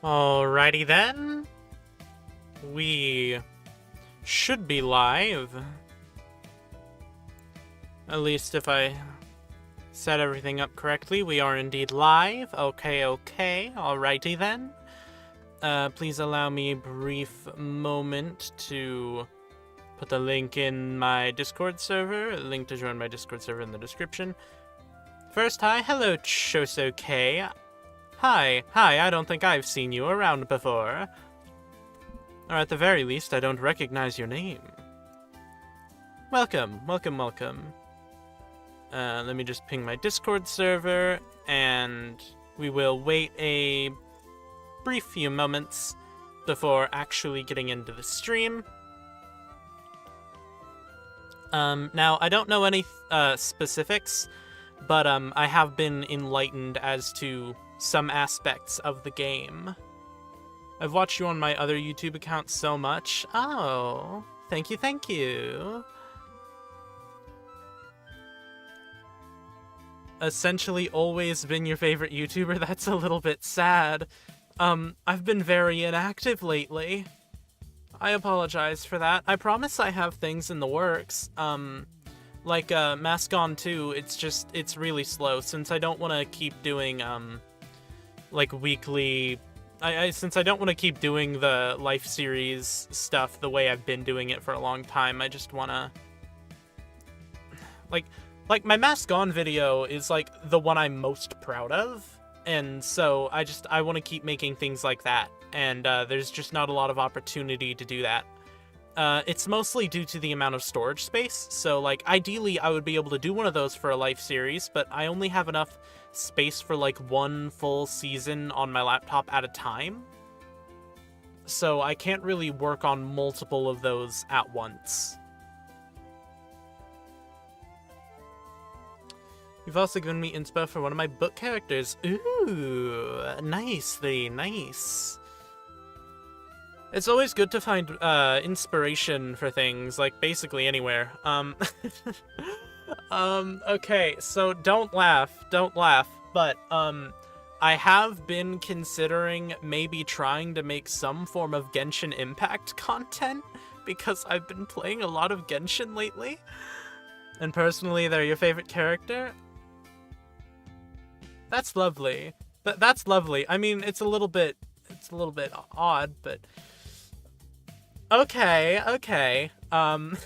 Alrighty then. We should be live. At least if I set everything up correctly, we are indeed live. Okay. Alrighty then. Please allow me a brief moment to put the link in my Discord server. A link to join my Discord server in the description. First, hello Choso K. Hi, I don't think I've seen you around before. Or at the very least, I don't recognize your name. Welcome. Let me just ping my Discord server, and we will wait a brief few moments before actually getting into the stream. Now, I don't know any specifics, but I have been enlightened as to some aspects of the game. I've watched you on my other YouTube account so much. Oh, thank you. Essentially always been your favorite YouTuber. That's a little bit sad. I've been very inactive lately. I apologize for that. I promise I have things in the works. Like Mask On 2, it's really slow since I don't want to keep doing like weekly. Since I don't want to keep doing the life series stuff the way I've been doing it for a long time, I just want to like my Mask On video is like the one I'm most proud of, and so I want to keep making things like that, and there's just not a lot of opportunity to do that. It's mostly due to the amount of storage space, so like ideally I would be able to do one of those for a life series, but I only have enough space for like one full season on my laptop at a time, so I can't really work on multiple of those at once. You've also given me inspo for one of my book characters. Ooh, nicely nice. It's always good to find inspiration for things, like basically anywhere. Okay, so don't laugh, but I have been considering maybe trying to make some form of Genshin Impact content, because I've been playing a lot of Genshin lately, and personally they're your favorite character. That's lovely. That's lovely. I mean, it's a little bit odd, but okay. I'm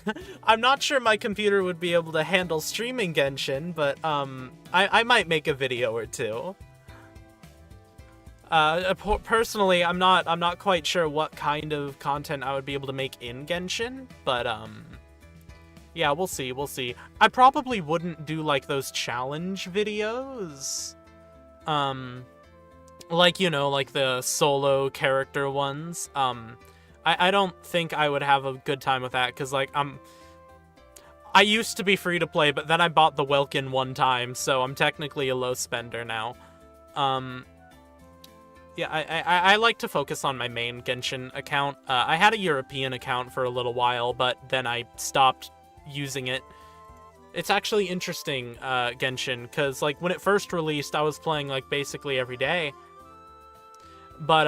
not sure my computer would be able to handle streaming Genshin, but I might make a video or two. Personally, I'm not quite sure what kind of content I would be able to make in Genshin, but yeah, we'll see. I probably wouldn't do like those challenge videos. Like, you know, like the solo character ones. I don't think I would have a good time with that, because, like, I used to be free to play, but then I bought the Welkin one time, so I'm technically a low spender now. Yeah, I like to focus on my main Genshin account. I had a European account for a little while, but then I stopped using it. It's actually interesting, Genshin, because, like, when it first released, I was playing, like, basically every day. But,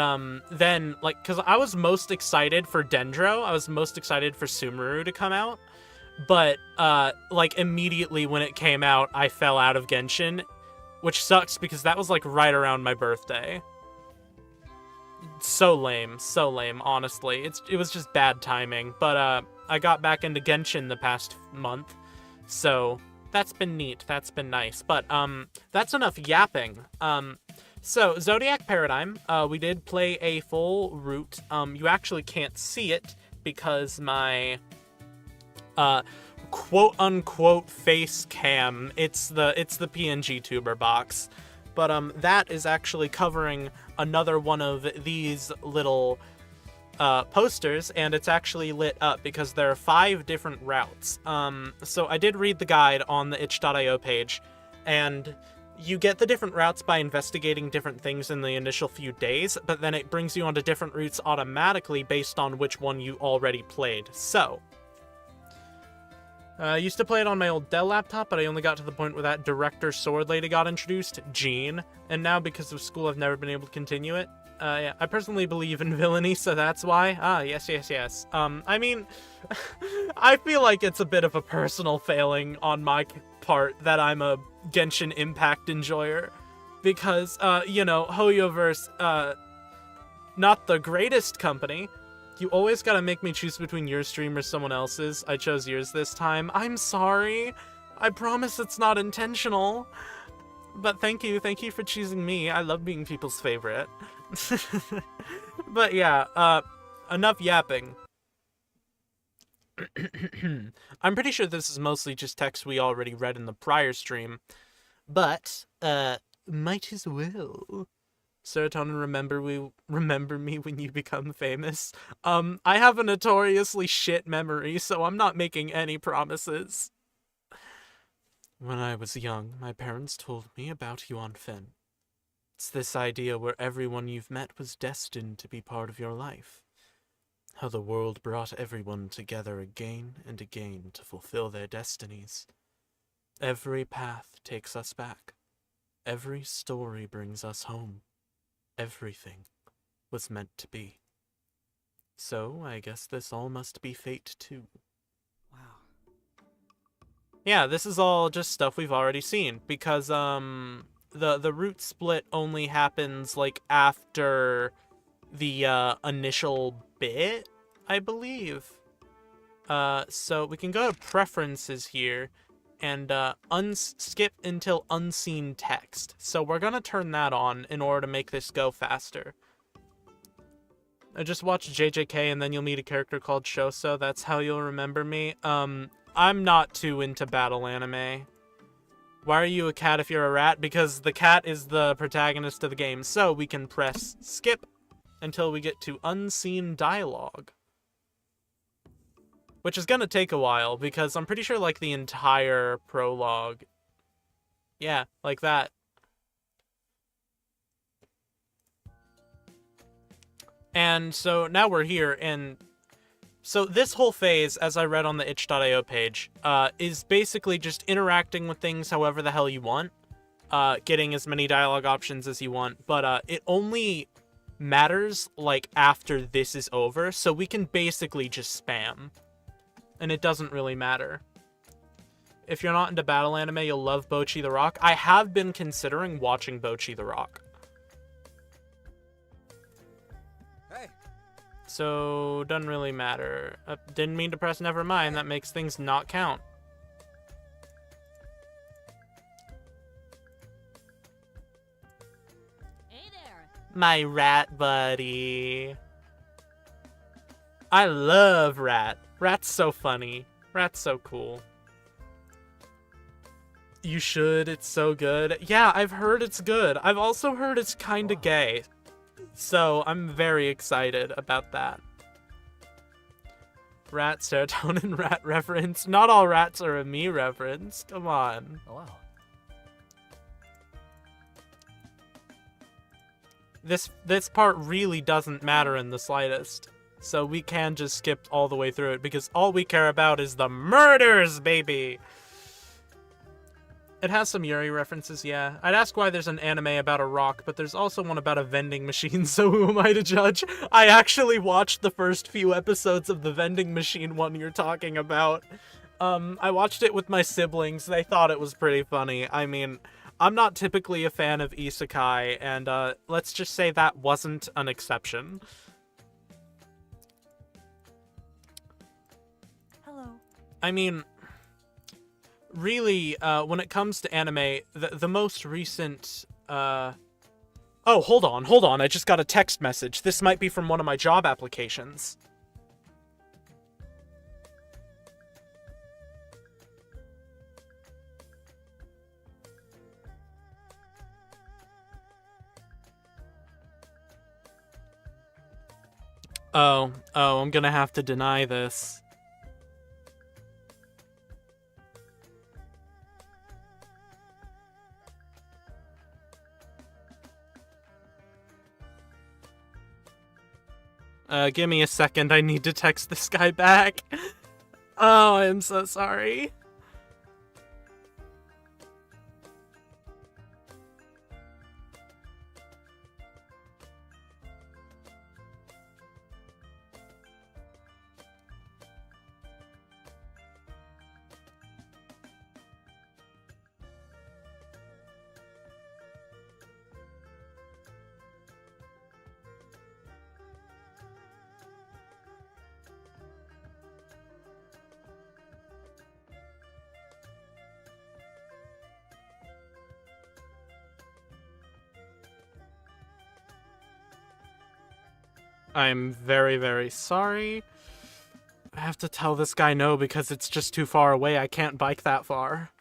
then, like, because I was most excited for Dendro, I was most excited for Sumeru to come out, but, like, immediately when it came out, I fell out of Genshin, which sucks because that was, like, right around my birthday. So lame, honestly. It was just bad timing, but, I got back into Genshin the past month, so that's been neat, that's been nice, but, that's enough yapping. So, Zodiac Paradigm, we did play a full route. You actually can't see it because my, quote-unquote face cam, it's the PNG tuber box. But, that is actually covering another one of these little, posters, and it's actually lit up because there are 5 different routes. So I did read the guide on the itch.io page, and you get the different routes by investigating different things in the initial few days, but then it brings you onto different routes automatically based on which one you already played. So, I used to play it on my old Dell laptop, but I only got to the point where that director sword lady got introduced, Jean, and now because of school I've never been able to continue it. Yeah, I personally believe in villainy, so that's why. Ah, yes, yes, yes. I mean, I feel like it's a bit of a personal failing on my part that I'm a Genshin Impact enjoyer. Because, you know, Hoyoverse, not the greatest company. You always gotta make me choose between your stream or someone else's. I chose yours this time. I'm sorry. I promise it's not intentional. But thank you for choosing me. I love being people's favorite. But yeah, enough yapping. I'm pretty sure this is mostly just text we already read in the prior stream. But, might as well. Serotonin, remember me when you become famous. I have a notoriously shit memory, so I'm not making any promises. When I was young, my parents told me about Yuan Fen. It's this idea where everyone you've met was destined to be part of your life. How the world brought everyone together again and again to fulfill their destinies. Every path takes us back. Every story brings us home. Everything was meant to be. So, I guess this all must be fate too. Wow. Yeah, this is all just stuff we've already seen, because, the root split only happens, like, after the, initial bit, I believe. So we can go to preferences here, and, skip until unseen text. So we're gonna turn that on in order to make this go faster. I just watch JJK and then you'll meet a character called Shoso. That's how you'll remember me. I'm not too into battle anime. Why are you a cat if you're a rat? Because the cat is the protagonist of the game. So we can press skip until we get to unseen dialogue. Which is gonna take a while because I'm pretty sure like the entire prologue. Yeah, like that. And so now we're here, and so this whole phase, as I read on the itch.io page, is basically just interacting with things however the hell you want, getting as many dialogue options as you want, but it only matters, like, after this is over, so we can basically just spam, and it doesn't really matter. If you're not into battle anime, you'll love Bocchi the Rock. I have been considering watching Bocchi the Rock. So, doesn't really matter. Didn't mean to press never mind. That makes things not count. Hey there. My rat buddy. I love Rat. Rat's so funny. Rat's so cool. You should. It's so good. Yeah, I've heard it's good. I've also heard it's kinda gay. So, I'm very excited about that. Rat, serotonin, rat reference. Not all rats are a me reference. Come on. Oh, wow. This part really doesn't matter in the slightest. So we can just skip all the way through it because all we care about is the murders, baby! It has some Yuri references, yeah. I'd ask why there's an anime about a rock, but there's also one about a vending machine, so who am I to judge? I actually watched the first few episodes of the vending machine one you're talking about. I watched it with my siblings. They thought it was pretty funny. I mean, I'm not typically a fan of isekai, and let's just say that wasn't an exception. Hello. I mean, really, when it comes to anime, the most recent, Oh, hold on, I just got a text message. This might be from one of my job applications. Oh, I'm gonna have to deny this. Give me a second, I need to text this guy back. Oh, I'm so sorry. I'm very, very sorry. I have to tell this guy no because it's just too far away. I can't bike that far.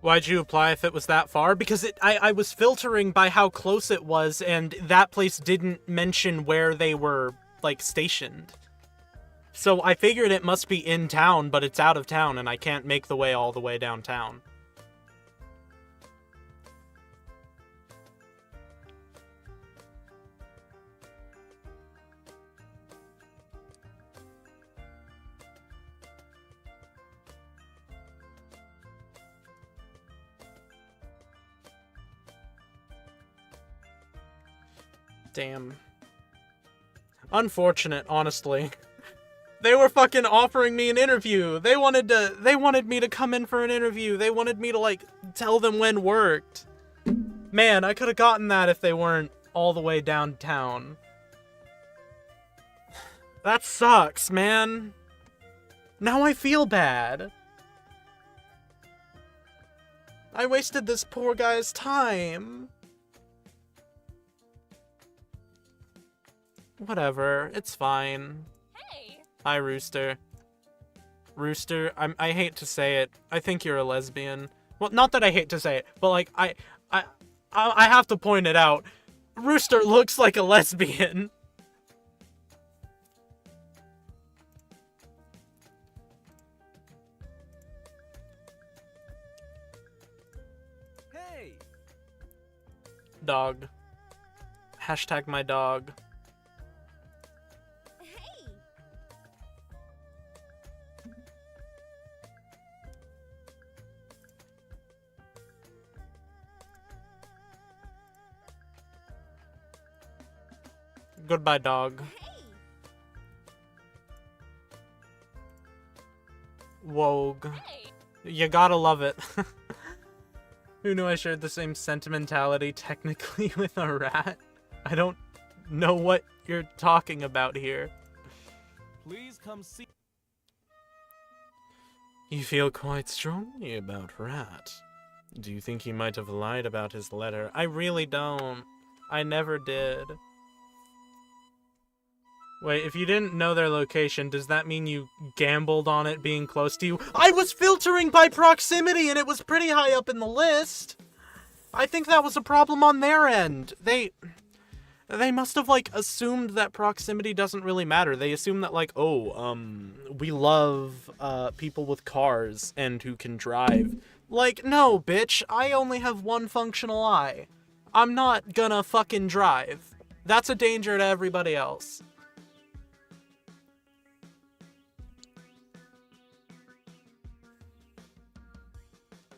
Why'd you apply if it was that far? Because I was filtering by how close it was, and that place didn't mention where they were, like, stationed. So I figured it must be in town, but it's out of town, and I can't make the way all the way downtown. Damn. Unfortunate, honestly. They were fucking offering me an interview. They wanted me to come in for an interview. They wanted me to, like, tell them when worked. Man, I could have gotten that if they weren't all the way downtown. That sucks, man. Now I feel bad. I wasted this poor guy's time. Whatever, it's fine. Hey. Hi, Rooster. Rooster, I hate to say it. I think you're a lesbian. Well, not that I hate to say it, but like I have to point it out. Rooster looks like a lesbian. Hey. Dog. Hashtag my dog. Goodbye, dog. Wogue. You gotta love it. Who knew I shared the same sentimentality technically with a rat? I don't know what you're talking about here. Please come see. You feel quite strongly about Rat. Do you think he might have lied about his letter? I really don't. I never did. Wait, if you didn't know their location, does that mean you gambled on it being close to you? I was filtering by proximity and it was pretty high up in the list. I think that was a problem on their end. They must have, like, assumed that proximity doesn't really matter. They assume that, like, oh, we love, people with cars and who can drive. Like, no, bitch, I only have one functional eye. I'm not gonna fucking drive. That's a danger to everybody else.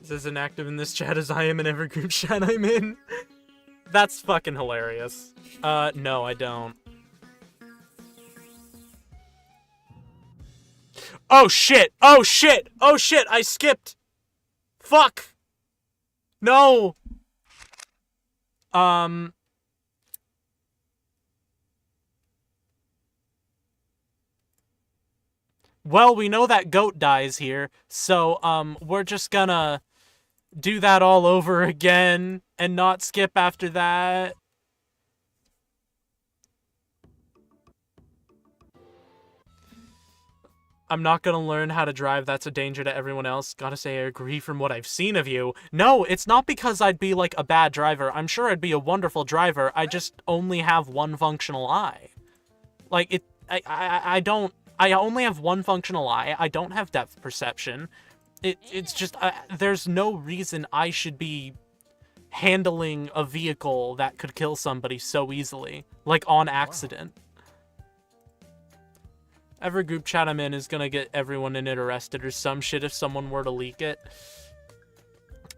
This isn't active in this chat as I am in every group chat I'm in. That's fucking hilarious. No, I don't. Oh shit! Oh shit! Oh shit! I skipped! Fuck! No! Well, we know that goat dies here, so, we're just gonna do that all over again and not skip after that. I'm not gonna learn how to drive, that's a danger to everyone else. Gotta say, I agree from what I've seen of you. No, it's not because I'd be, like, a bad driver. I'm sure I'd be a wonderful driver. I just only have one functional eye. Like, I only have one functional eye. I don't have depth perception. It's just, there's no reason I should be handling a vehicle that could kill somebody so easily. Like, on accident. Every group chat I'm in is gonna get everyone in it arrested or some shit if someone were to leak it.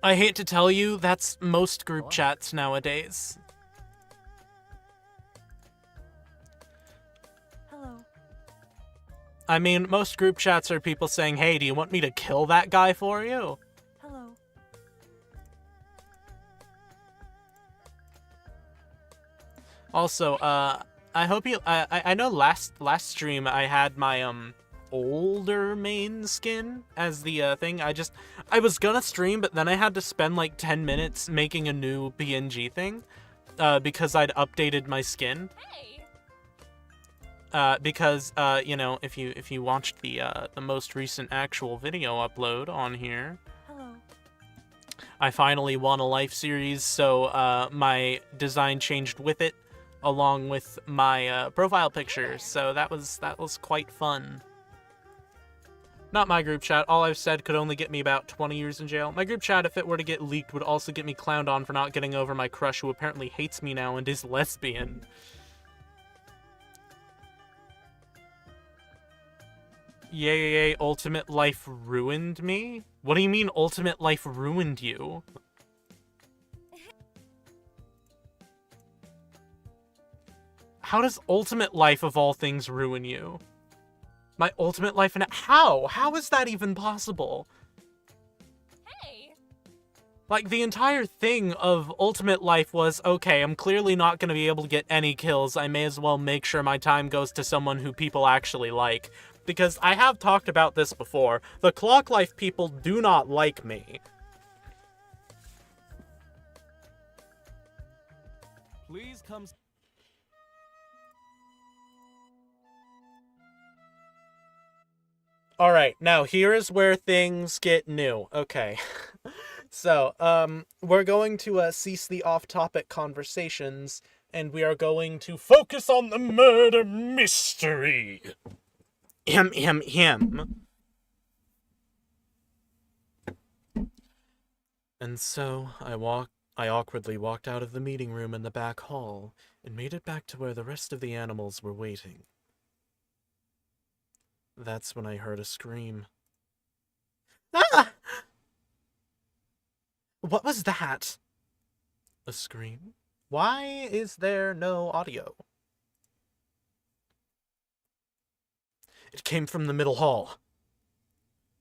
I hate to tell you, that's most group chats nowadays. I mean, most group chats are people saying, hey, do you want me to kill that guy for you? Hello. Also, I hope you, I know last stream I had my, older main skin as the, thing. I was gonna stream, but then I had to spend like 10 minutes making a new PNG thing, because I'd updated my skin. Hey. Because, you know, if you watched the most recent actual video upload on here, Hello. I finally won a life series, so, my design changed with it, along with my, profile picture, so that was quite fun. Not my group chat. All I've said could only get me about 20 years in jail. My group chat, if it were to get leaked, would also get me clowned on for not getting over my crush, who apparently hates me now and is lesbian. Yay, Ultimate Life ruined me? What do you mean Ultimate Life ruined you? How does Ultimate Life of all things ruin you? My Ultimate Life and how? How is that even possible? Hey. Like, the entire thing of Ultimate Life was, okay, I'm clearly not going to be able to get any kills. I may as well make sure my time goes to someone who people actually like. Because I have talked about this before. The Clock Life people do not like me. Please come. Alright, now here is where things get new. Okay. So, we're going to cease the off-topic conversations, and we are going to focus on the murder mystery. Him. And so, I awkwardly walked out of the meeting room in the back hall, and made it back to where the rest of the animals were waiting. That's when I heard a scream. Ah! What was that? A scream? Why is there no audio? It came from the middle hall.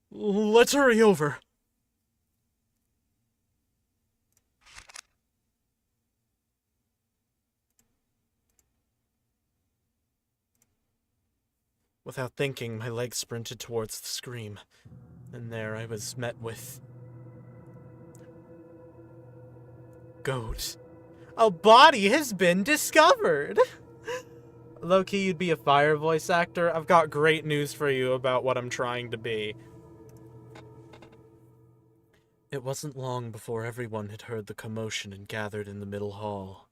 Let's hurry over. Without thinking, my legs sprinted towards the scream, and there I was met with... Goat. A body has been discovered! Low-key, you'd be a fire voice actor. I've got great news for you about what I'm trying to be. It wasn't long before everyone had heard the commotion and gathered in the middle hall.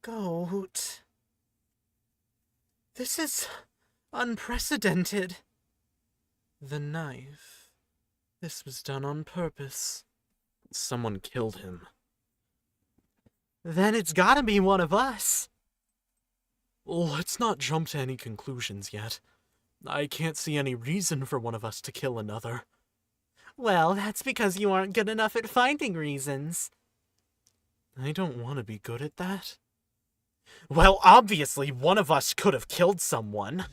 Goat... This is unprecedented. The knife. This was done on purpose. Someone killed him. Then it's gotta be one of us. Let's not jump to any conclusions yet. I can't see any reason for one of us to kill another. Well, that's because you aren't good enough at finding reasons. I don't want to be good at that. Well, obviously, one of us could have killed someone.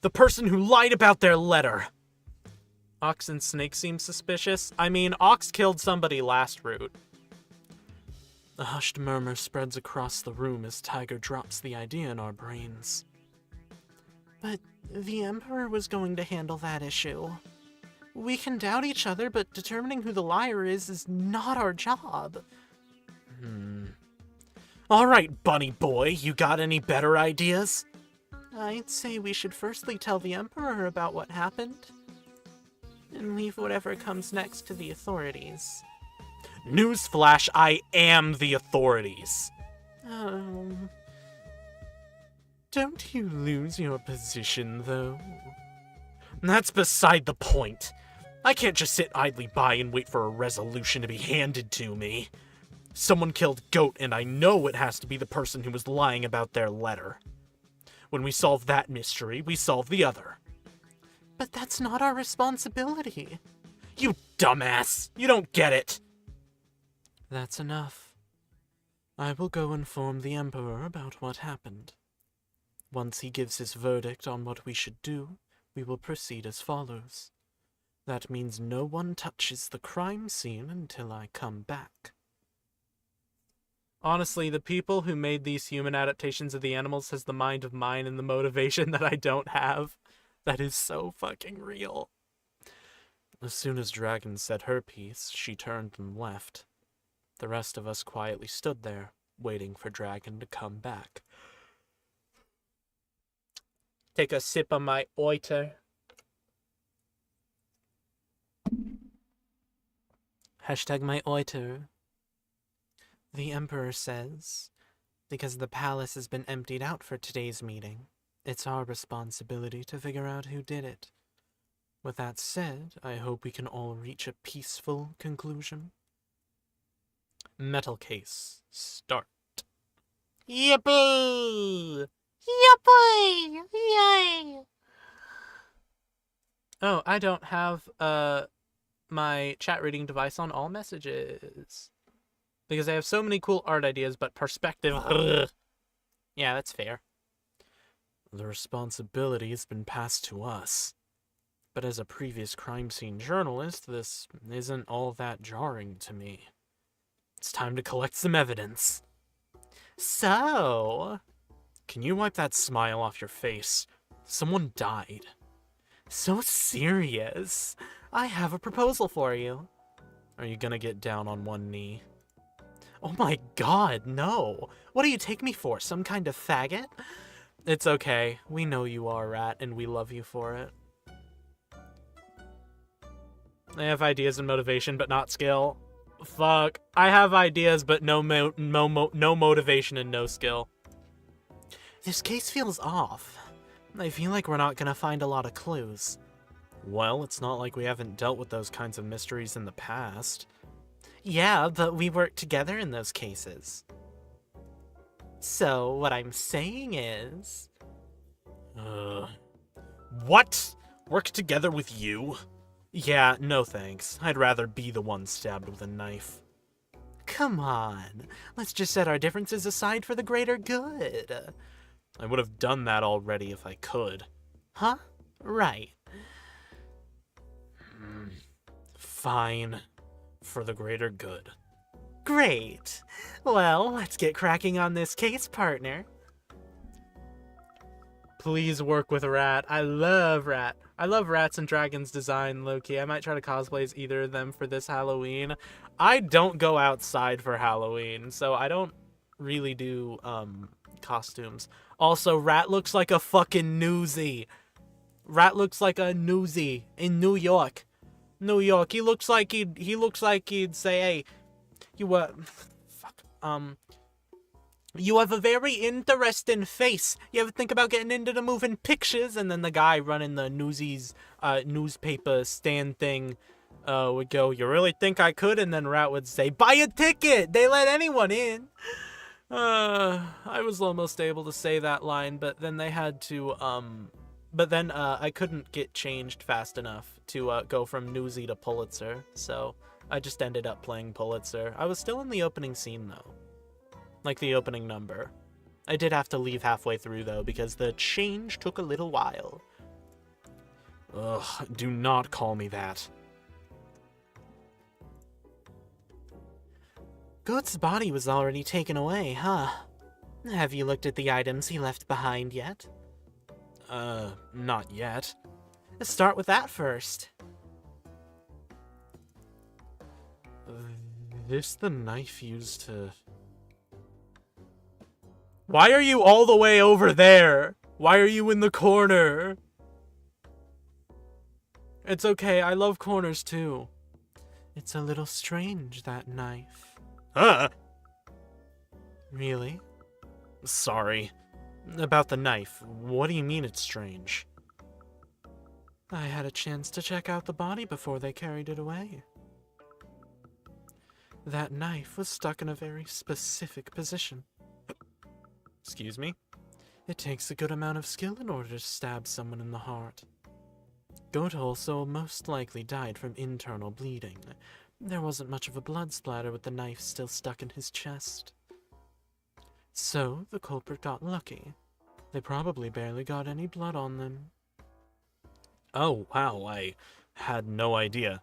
The person who lied about their letter. Ox and Snake seem suspicious. I mean, Ox killed somebody last route. A hushed murmur spreads across the room as Tiger drops the idea in our brains. But the Emperor was going to handle that issue. We can doubt each other, but determining who the liar is not our job. Alright, bunny boy, you got any better ideas? I'd say we should firstly tell the Emperor about what happened, and leave whatever comes next to the authorities. Newsflash, I am the authorities. Don't you lose your position, though? That's beside the point. I can't just sit idly by and wait for a resolution to be handed to me. Someone killed Goat, and I know it has to be the person who was lying about their letter. When we solve that mystery, we solve the other. But that's not our responsibility. You dumbass! You don't get it! That's enough. I will go inform the Emperor about what happened. Once he gives his verdict on what we should do, we will proceed as follows. That means no one touches the crime scene until I come back. Honestly, the people who made these human adaptations of the animals has the mind of mine and the motivation that I don't have. That is so fucking real. As soon as Dragon said her piece, she turned and left. The rest of us quietly stood there, waiting for Dragon to come back. Take a sip of my oiter. Hashtag my oiter. The Emperor says, because the palace has been emptied out for today's meeting, it's our responsibility to figure out who did it. With that said, I hope we can all reach a peaceful conclusion. Metal case, start. Yippee! Yippee! Yay! Oh, I don't have my chat reading device on all messages. Because I have so many cool art ideas, but perspective... Ugh. Yeah, that's fair. The responsibility has been passed to us. But as a previous crime scene journalist, this isn't all that jarring to me. It's time to collect some evidence. So... Can you wipe that smile off your face? Someone died. So serious. I have a proposal for you. Are you gonna get down on one knee? Oh my god, no. What do you take me for, some kind of faggot? It's okay. We know you are, Rat, and we love you for it. I have ideas and motivation, but not skill. Fuck. I have ideas, but no motivation and no skill. This case feels off. I feel like we're not gonna find a lot of clues. Well, it's not like we haven't dealt with those kinds of mysteries in the past. Yeah, but we worked together in those cases. So, what I'm saying is... What? Work together with you? Yeah, no thanks. I'd rather be the one stabbed with a knife. Come on. Let's just set our differences aside for the greater good. I would have done that already if I could. Huh? Right. Fine. For the greater good. Great. Well, let's get cracking on this case, partner. Please work with Rat. I love Rat. I love Rats and Dragons design, low-key. I might try to cosplay as either of them for this Halloween. I don't go outside for Halloween, so I don't really do costumes. Also, Rat looks like a fucking newsie. Rat looks like a newsie in New York. New York. He looks like he'd say, "Hey, you you have a very interesting face. You ever think about getting into the moving pictures?" And then the guy running the Newsies newspaper stand thing would go, "You really think I could?" And then Rat would say, "Buy a ticket. They let anyone in." I was almost able to say that line, but then they had to I couldn't get changed fast enough to go from Newsy to Pulitzer, so I just ended up playing Pulitzer. I was still in the opening scene, though. Like, the opening number. I did have to leave halfway through, though, because the change took a little while. Ugh, do not call me that. Goat's body was already taken away, huh? Have you looked at the items he left behind yet? Not yet. Let's start with that first. This the knife used to... Why are you all the way over there? Why are you in the corner? It's okay, I love corners too. It's a little strange, that knife. Huh? Really? Sorry. About the knife, what do you mean it's strange? I had a chance to check out the body before they carried it away. That knife was stuck in a very specific position. Excuse me? It takes a good amount of skill in order to stab someone in the heart. Goat also most likely died from internal bleeding. There wasn't much of a blood splatter with the knife still stuck in his chest. So, the culprit got lucky. They probably barely got any blood on them. Oh, wow, I had no idea.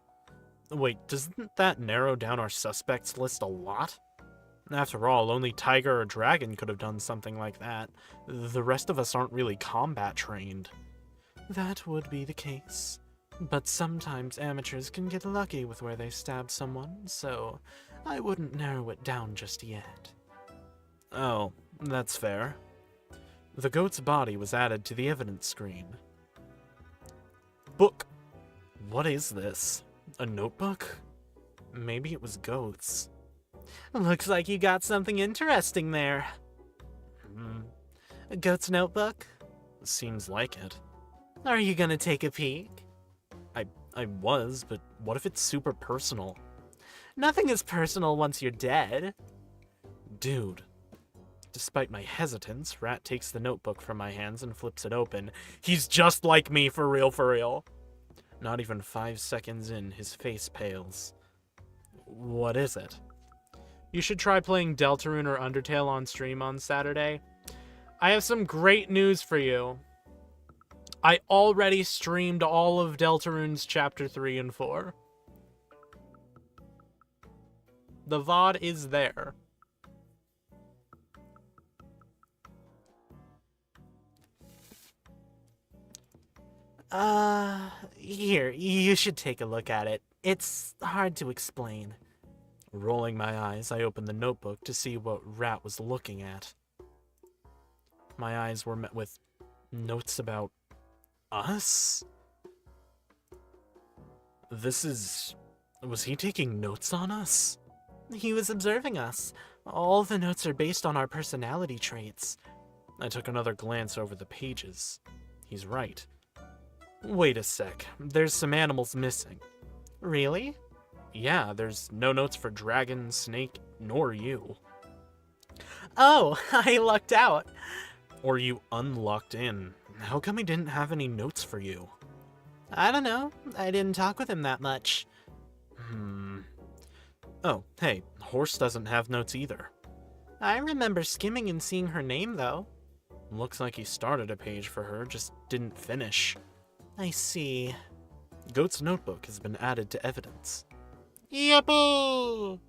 Wait, doesn't that narrow down our suspects list a lot? After all, only Tiger or Dragon could have done something like that. The rest of us aren't really combat trained. That would be the case. But sometimes amateurs can get lucky with where they stab someone, so I wouldn't narrow it down just yet. Oh, that's fair. The goat's body was added to the evidence screen. Book. What is this? A notebook? Maybe it was goats. Looks like you got something interesting there. A goat's notebook? Seems like it. Are you gonna take a peek? I was, but what if it's super personal? Nothing is personal once you're dead. Dude. Despite my hesitance, Rat takes the notebook from my hands and flips it open. He's just like me, for real, for real. Not even 5 seconds in, his face pales. What is it? You should try playing Deltarune or Undertale on stream on Saturday. I have some great news for you. I already streamed all of Deltarune's Chapter 3 and 4. The VOD is there. Here, you should take a look at it. It's hard to explain. Rolling my eyes, I opened the notebook to see what Rat was looking at. My eyes were met with notes about us? Was he taking notes on us? He was observing us. All the notes are based on our personality traits. I took another glance over the pages. He's right. Wait a sec, there's some animals missing. Really? Yeah, there's no notes for Dragon, Snake, nor you. Oh, I lucked out. Or you unlucked in. How come he didn't have any notes for you? I don't know. I didn't talk with him that much. Oh, hey, Horse doesn't have notes either. I remember skimming and seeing her name, though. Looks like he started a page for her, just didn't finish. I see. Goat's notebook has been added to evidence. Yippee!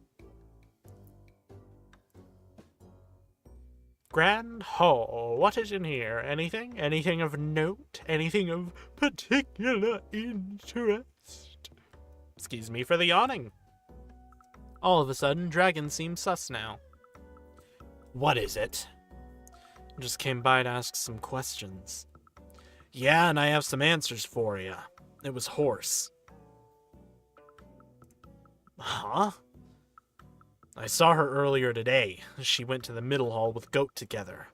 Grand Hall, what is in here? Anything? Anything of note? Anything of particular interest? Excuse me for the yawning. All of a sudden, Dragon seems sus now. What is it? Just came by to ask some questions. Yeah, and I have some answers for you. It was Horse. Huh? I saw her earlier today. She went to the middle hall with Goat together.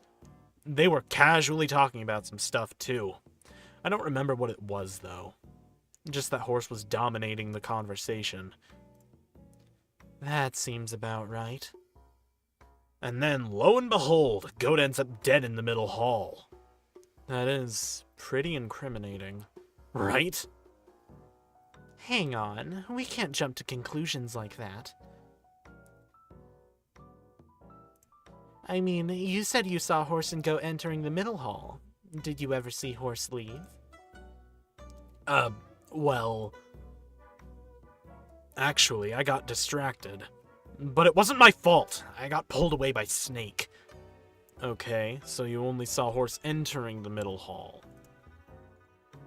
They were casually talking about some stuff, too. I don't remember what it was, though. Just that Horse was dominating the conversation. That seems about right. And then, lo and behold, Goat ends up dead in the middle hall. That is pretty incriminating. Right? Hang on, we can't jump to conclusions like that. I mean, you said you saw Horse and Goat entering the middle hall. Did you ever see Horse leave? Well... Actually, I got distracted. But it wasn't my fault. I got pulled away by Snake. Okay, so you only saw Horse entering the middle hall.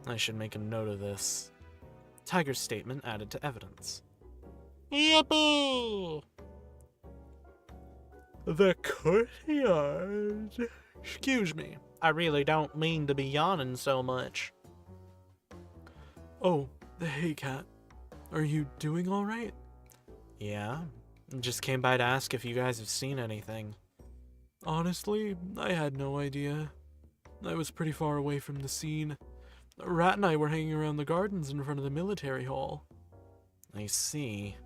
I should make a note of this. Tiger's statement added to evidence. Yippee! The courtyard. Excuse me. I really don't mean to be yawning so much. Oh, hey, Cat. Are you doing all right? Yeah. Just came by to ask if you guys have seen anything. Honestly, I had no idea. I was pretty far away from the scene. Rat and I were hanging around the gardens in front of the military hall. I see.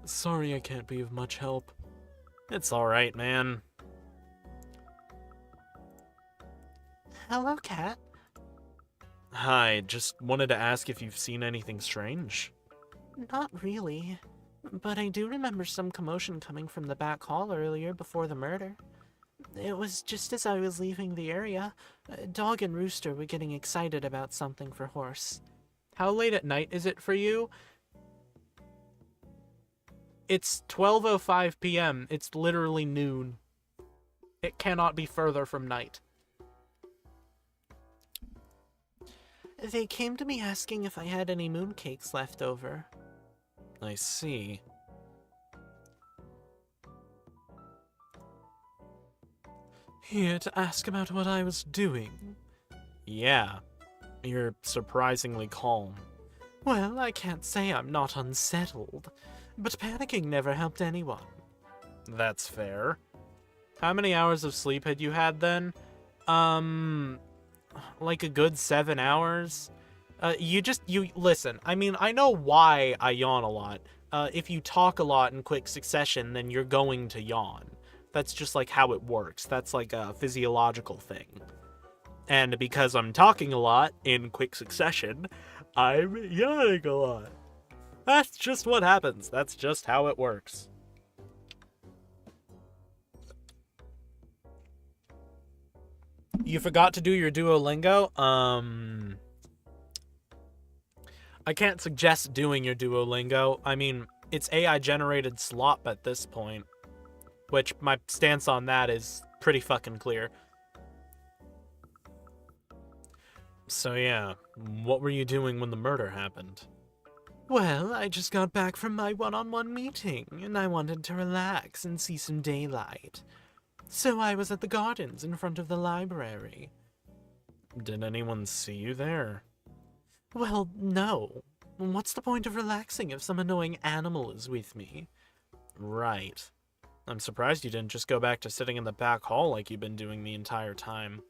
Sorry I can't be of much help. It's alright, man. Hello, Cat. Hi, just wanted to ask if you've seen anything strange. Not really, but I do remember some commotion coming from the back hall earlier before the murder. It was just as I was leaving the area. Dog and Rooster were getting excited about something for Horse. How late at night is it for you? It's 12:05 p.m. It's literally noon. It cannot be further from night. They came to me asking if I had any mooncakes left over. I see. Here to ask about what I was doing. Yeah. You're surprisingly calm. Well, I can't say I'm not unsettled, but panicking never helped anyone. That's fair. How many hours of sleep had you had then? Like a good 7 hours? You listen, I mean, I know why I yawn a lot. If you talk a lot in quick succession, then you're going to yawn. That's just like how it works. That's like a physiological thing. And because I'm talking a lot in quick succession, I'm yawning a lot. That's just what happens. That's just how it works. You forgot to do your Duolingo? I can't suggest doing your Duolingo. I mean, it's AI-generated slop at this point. Which, my stance on that is pretty fucking clear. So yeah, what were you doing when the murder happened? Well, I just got back from my one-on-one meeting, and I wanted to relax and see some daylight. So I was at the gardens in front of the library. Did anyone see you there? Well, no. What's the point of relaxing if some annoying animal is with me? Right. I'm surprised you didn't just go back to sitting in the back hall like you've been doing the entire time.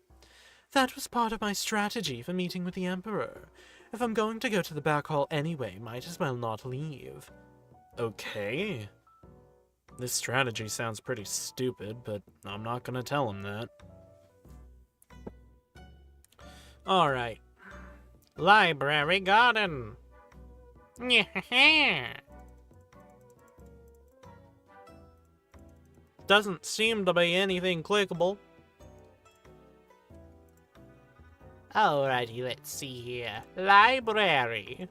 That was part of my strategy for meeting with the Emperor. If I'm going to go to the back hall anyway, might as well not leave. Okay. This strategy sounds pretty stupid, but I'm not gonna tell him that. Alright. Library garden! Doesn't seem to be anything clickable. Alrighty, let's see here. Library.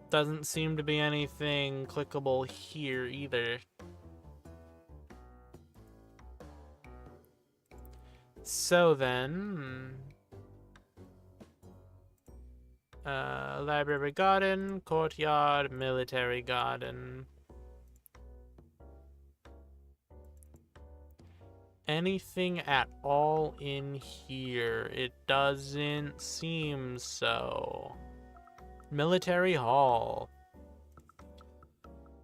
Doesn't seem to be anything clickable here either. So then... library garden, courtyard, military garden. Anything at all in here? It doesn't seem so. Military hall.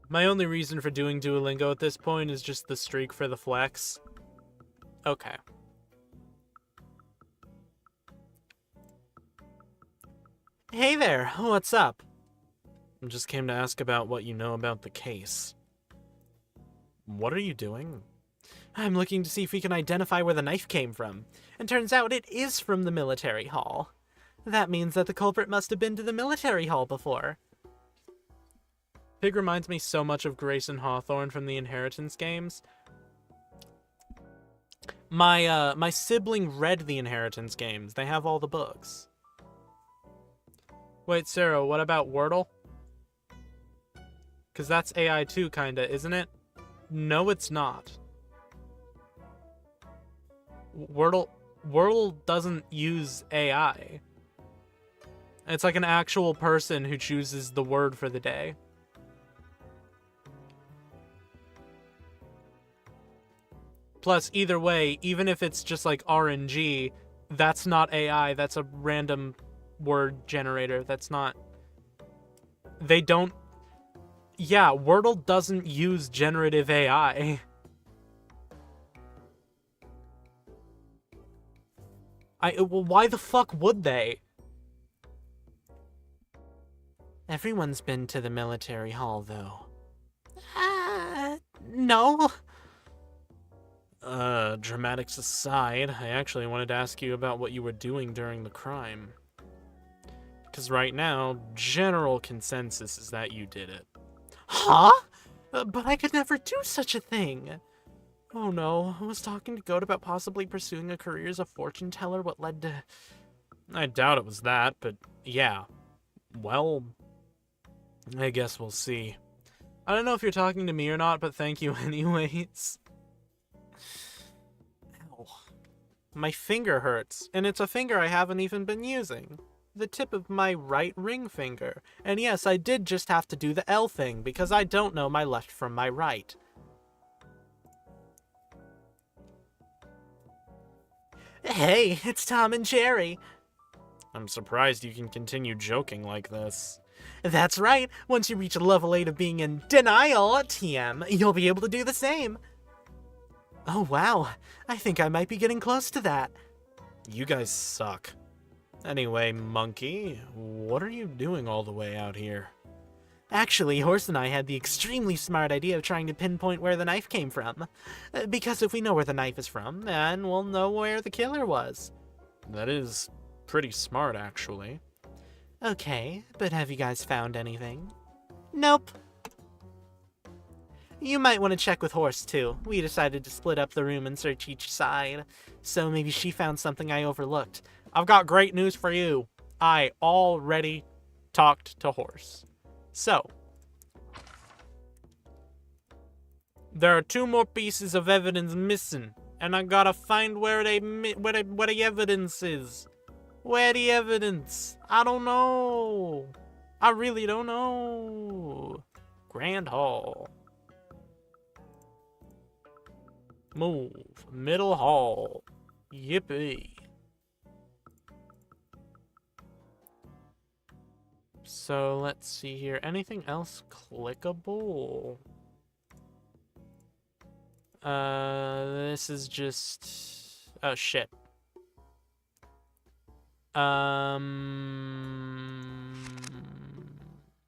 My only reason for doing Duolingo at this point is just the streak for the flex. Okay. Hey there, what's up? I just came to ask about what you know about the case. What are you doing? I'm looking to see if we can identify where the knife came from. And turns out it is from the military hall. That means that the culprit must have been to the military hall before. Pig reminds me so much of Grayson Hawthorne from the Inheritance games. My sibling read the Inheritance games. They have all the books. Wait, Sarah, what about Wordle? Because that's AI too, kinda, isn't it? No, it's not. Wordle doesn't use AI. It's like an actual person who chooses the word for the day. Plus, either way, even if it's just like RNG, that's not AI, that's a random word generator. That's not... They don't... Yeah, Wordle doesn't use generative AI. Well, why the fuck would they? Everyone's been to the military hall, though. No. Dramatics aside, I actually wanted to ask you about what you were doing during the crime. Because right now, general consensus is that you did it. Huh? But I could never do such a thing. Oh no, I was talking to Goat about possibly pursuing a career as a fortune teller, what led to... I doubt it was that, but yeah. Well, I guess we'll see. I don't know if you're talking to me or not, but thank you anyways. Ow. My finger hurts, and it's a finger I haven't even been using. The tip of my right ring finger. And yes, I did just have to do the L thing, because I don't know my left from my right. Hey, it's Tom and Jerry. I'm surprised you can continue joking like this. That's right. Once you reach a level 8 of being in denial, TM, you'll be able to do the same. Oh wow, I think I might be getting close to that. You guys suck. Anyway, Monkey, what are you doing all the way out here? Actually, Horse and I had the extremely smart idea of trying to pinpoint where the knife came from. Because if we know where the knife is from, then we'll know where the killer was. That is pretty smart, actually. Okay, but have you guys found anything? Nope. You might want to check with Horse, too. We decided to split up the room and search each side. So maybe she found something I overlooked. I've got great news for you. I already talked to Horse. So, there are 2 more pieces of evidence missing, and I gotta find where the evidence is. Where the evidence? I don't know. I really don't know. Grand Hall. Move. Middle Hall. Yippee. So let's see here. Anything else clickable? This is just... Oh, shit.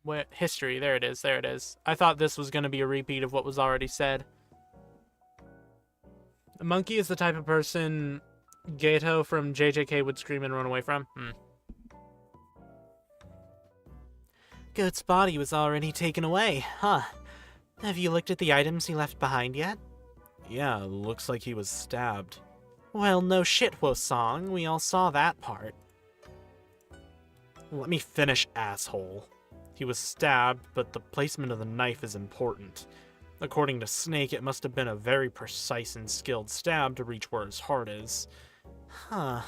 Where... History. There it is. There it is. I thought this was going to be a repeat of what was already said. The monkey is the type of person Gato from JJK would scream and run away from. Goat's body was already taken away, huh? Have you looked at the items he left behind yet? Yeah, looks like he was stabbed. Well, no shit, Wo-song. We all saw that part. Let me finish, asshole. He was stabbed, but the placement of the knife is important. According to Snake, it must have been a very precise and skilled stab to reach where his heart is. Huh.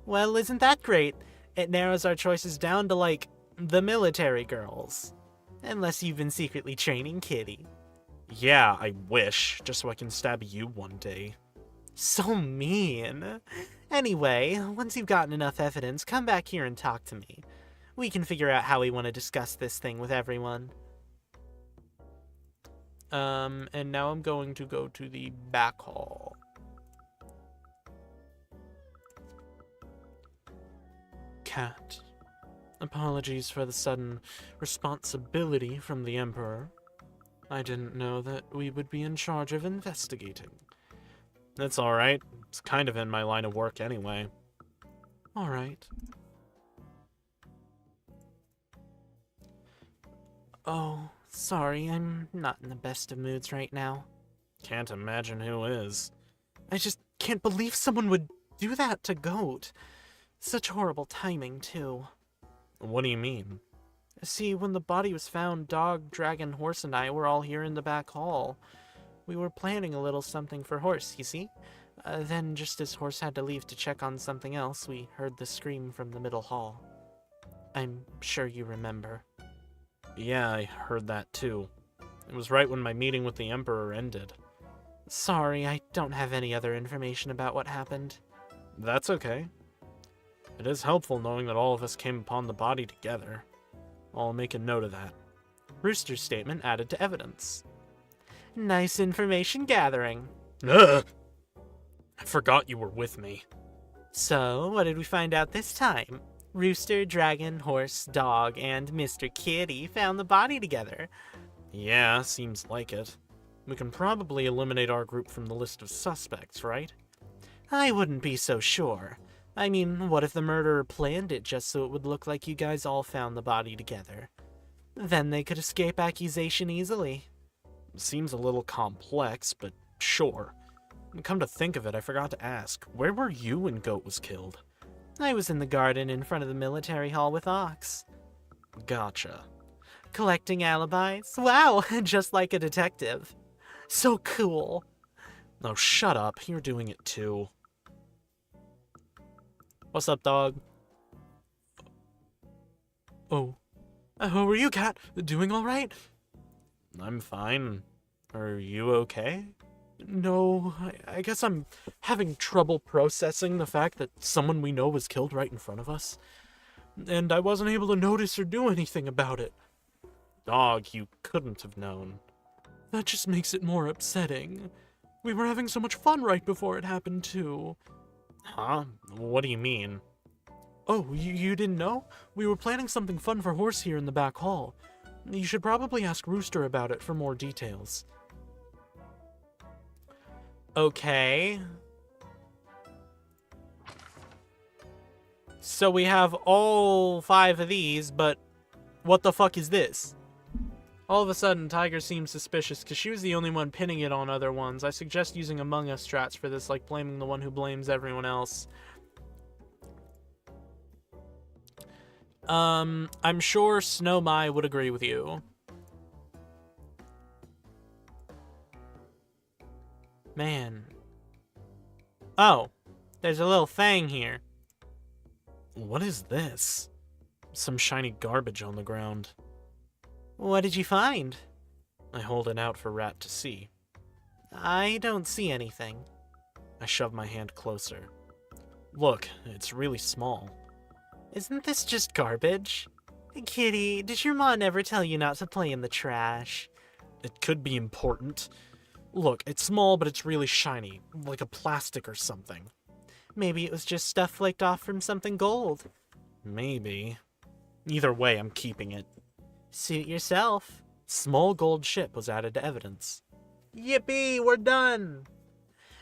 Well, isn't that great? It narrows our choices down to, like, the military girls. Unless you've been secretly training Kitty. Yeah, I wish, just so I can stab you one day. So mean. Anyway, once you've gotten enough evidence, come back here and talk to me. We can figure out how we want to discuss this thing with everyone. And now I'm going to go to the back hall. Cat. Apologies for the sudden responsibility from the Emperor. I didn't know that we would be in charge of investigating. That's alright. It's kind of in my line of work anyway. Alright. Oh, sorry, I'm not in the best of moods right now. Can't imagine who is. I just can't believe someone would do that to Goat. Such horrible timing, too. What do you mean? See, when the body was found, Dog, Dragon, Horse, and I were all here in the back hall. We were planning a little something for Horse, you see? Then, just as Horse had to leave to check on something else, we heard the scream from the middle hall. I'm sure you remember. Yeah, I heard that too. It was right when my meeting with the Emperor ended. Sorry, I don't have any other information about what happened. That's okay. It is helpful knowing that all of us came upon the body together. I'll make a note of that. Rooster's statement added to evidence. Nice information gathering. Ugh! I forgot you were with me. So, what did we find out this time? Rooster, Dragon, Horse, Dog, and Mr. Kitty found the body together. Yeah, seems like it. We can probably eliminate our group from the list of suspects, right? I wouldn't be so sure. I mean, what if the murderer planned it just so it would look like you guys all found the body together? Then they could escape accusation easily. Seems a little complex, but sure. Come to think of it, I forgot to ask, where were you when Goat was killed? I was in the garden in front of the military hall with Ox. Gotcha. Collecting alibis? Wow, just like a detective. So cool. Oh, shut up. You're doing it too. What's up, dog? Oh. How are you, Cat? Doing all right? I'm fine. Are you okay? No, I guess I'm having trouble processing the fact that someone we know was killed right in front of us. And I wasn't able to notice or do anything about it. Dog, you couldn't have known. That just makes it more upsetting. We were having so much fun right before it happened, too. Huh? What do you mean? Oh, you didn't know? We were planning something fun for Horse here in the back hall. You should probably ask Rooster about it for more details. Okay. So we have all 5 of these, but what the fuck is this? All of a sudden, Tiger seems suspicious because she was the only one pinning it on other ones. I suggest using Among Us strats for this, like blaming the one who blames everyone else. I'm sure Snow Mai would agree with you. Man. Oh, there's a little thing here. What is this? Some shiny garbage on the ground. What did you find? I hold it out for Rat to see. I don't see anything. I shove my hand closer. Look, it's really small. Isn't this just garbage? Kitty, did your mom ever tell you not to play in the trash? It could be important. Look, it's small, but it's really shiny, like a plastic or something. Maybe it was just stuff flaked off from something gold. Maybe. Either way, I'm keeping it. Suit yourself. Small gold ship was added to evidence. Yippee, we're done!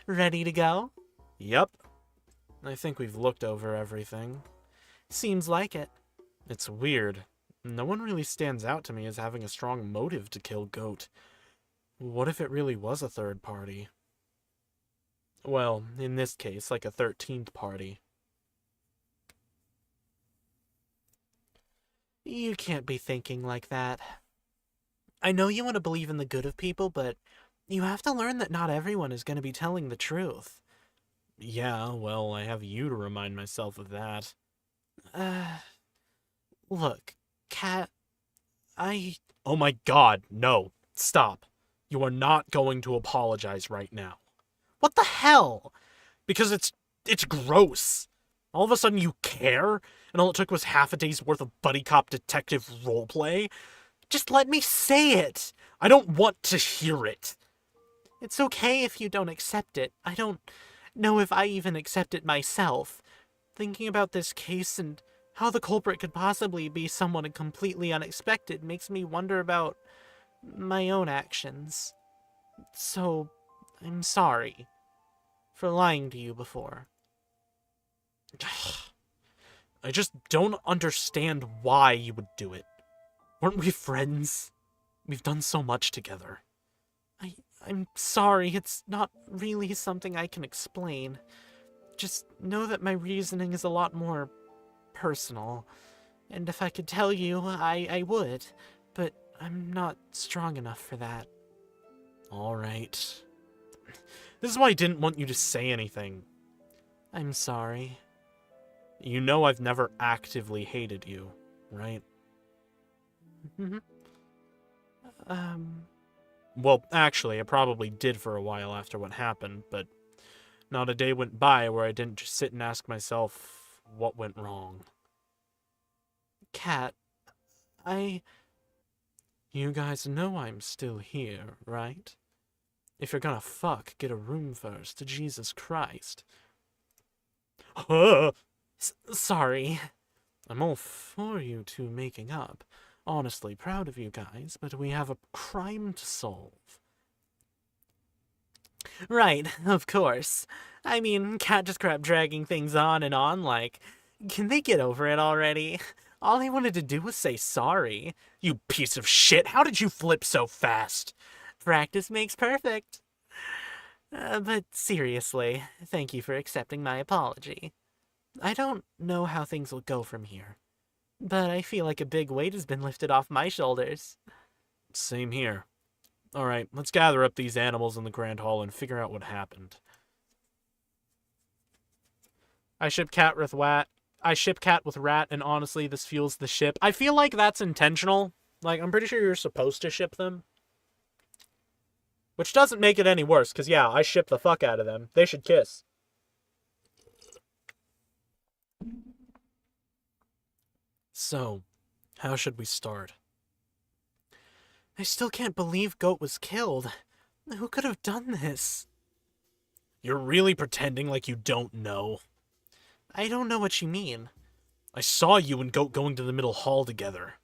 Ready to go? Yep. I think we've looked over everything. Seems like it. It's weird. No one really stands out to me as having a strong motive to kill Goat. What if it really was a third party? Well, in this case, like a 13th party. You can't be thinking like that. I know you want to believe in the good of people, but you have to learn that not everyone is going to be telling the truth. Yeah, well, I have you to remind myself of that. Look, Cat, Oh my god, no. Stop. You are not going to apologize right now. What the hell? Because it's gross. All of a sudden you care, and all it took was half a day's worth of buddy cop detective roleplay. Just let me say it. I don't want to hear it. It's okay if you don't accept it. I don't know if I even accept it myself. Thinking about this case and how the culprit could possibly be someone completely unexpected makes me wonder about my own actions. So, I'm sorry for lying to you before. I just don't understand why you would do it. Weren't we friends? We've done so much together. I'm sorry, it's not really something I can explain. Just know that my reasoning is a lot more personal. And if I could tell you, I would. But I'm not strong enough for that. Alright. This is why I didn't want you to say anything. I'm sorry. You know I've never actively hated you, right? Mm-hmm. Well, actually, I probably did for a while after what happened, but not a day went by where I didn't just sit and ask myself what went wrong. Cat, You guys know I'm still here, right? If you're gonna fuck, get a room first, Jesus Christ. Sorry. I'm all for you two making up. Honestly proud of you guys, but we have a crime to solve. Right, of course. I mean, Cat just kept dragging things on and on, like, can they get over it already? All he wanted to do was say sorry. You piece of shit, how did you flip so fast? Practice makes perfect. But seriously, thank you for accepting my apology. I don't know how things will go from here, but I feel like a big weight has been lifted off my shoulders. Same here. Alright, let's gather up these animals in the Grand Hall and figure out what happened. I ship Cat with Rat, and honestly, this fuels the ship. I feel like that's intentional. Like, I'm pretty sure you're supposed to ship them. Which doesn't make it any worse, because yeah, I ship the fuck out of them. They should kiss. So, how should we start? I still can't believe Goat was killed. Who could have done this? You're really pretending like you don't know. I don't know what you mean. I saw you and Goat going to the middle hall together.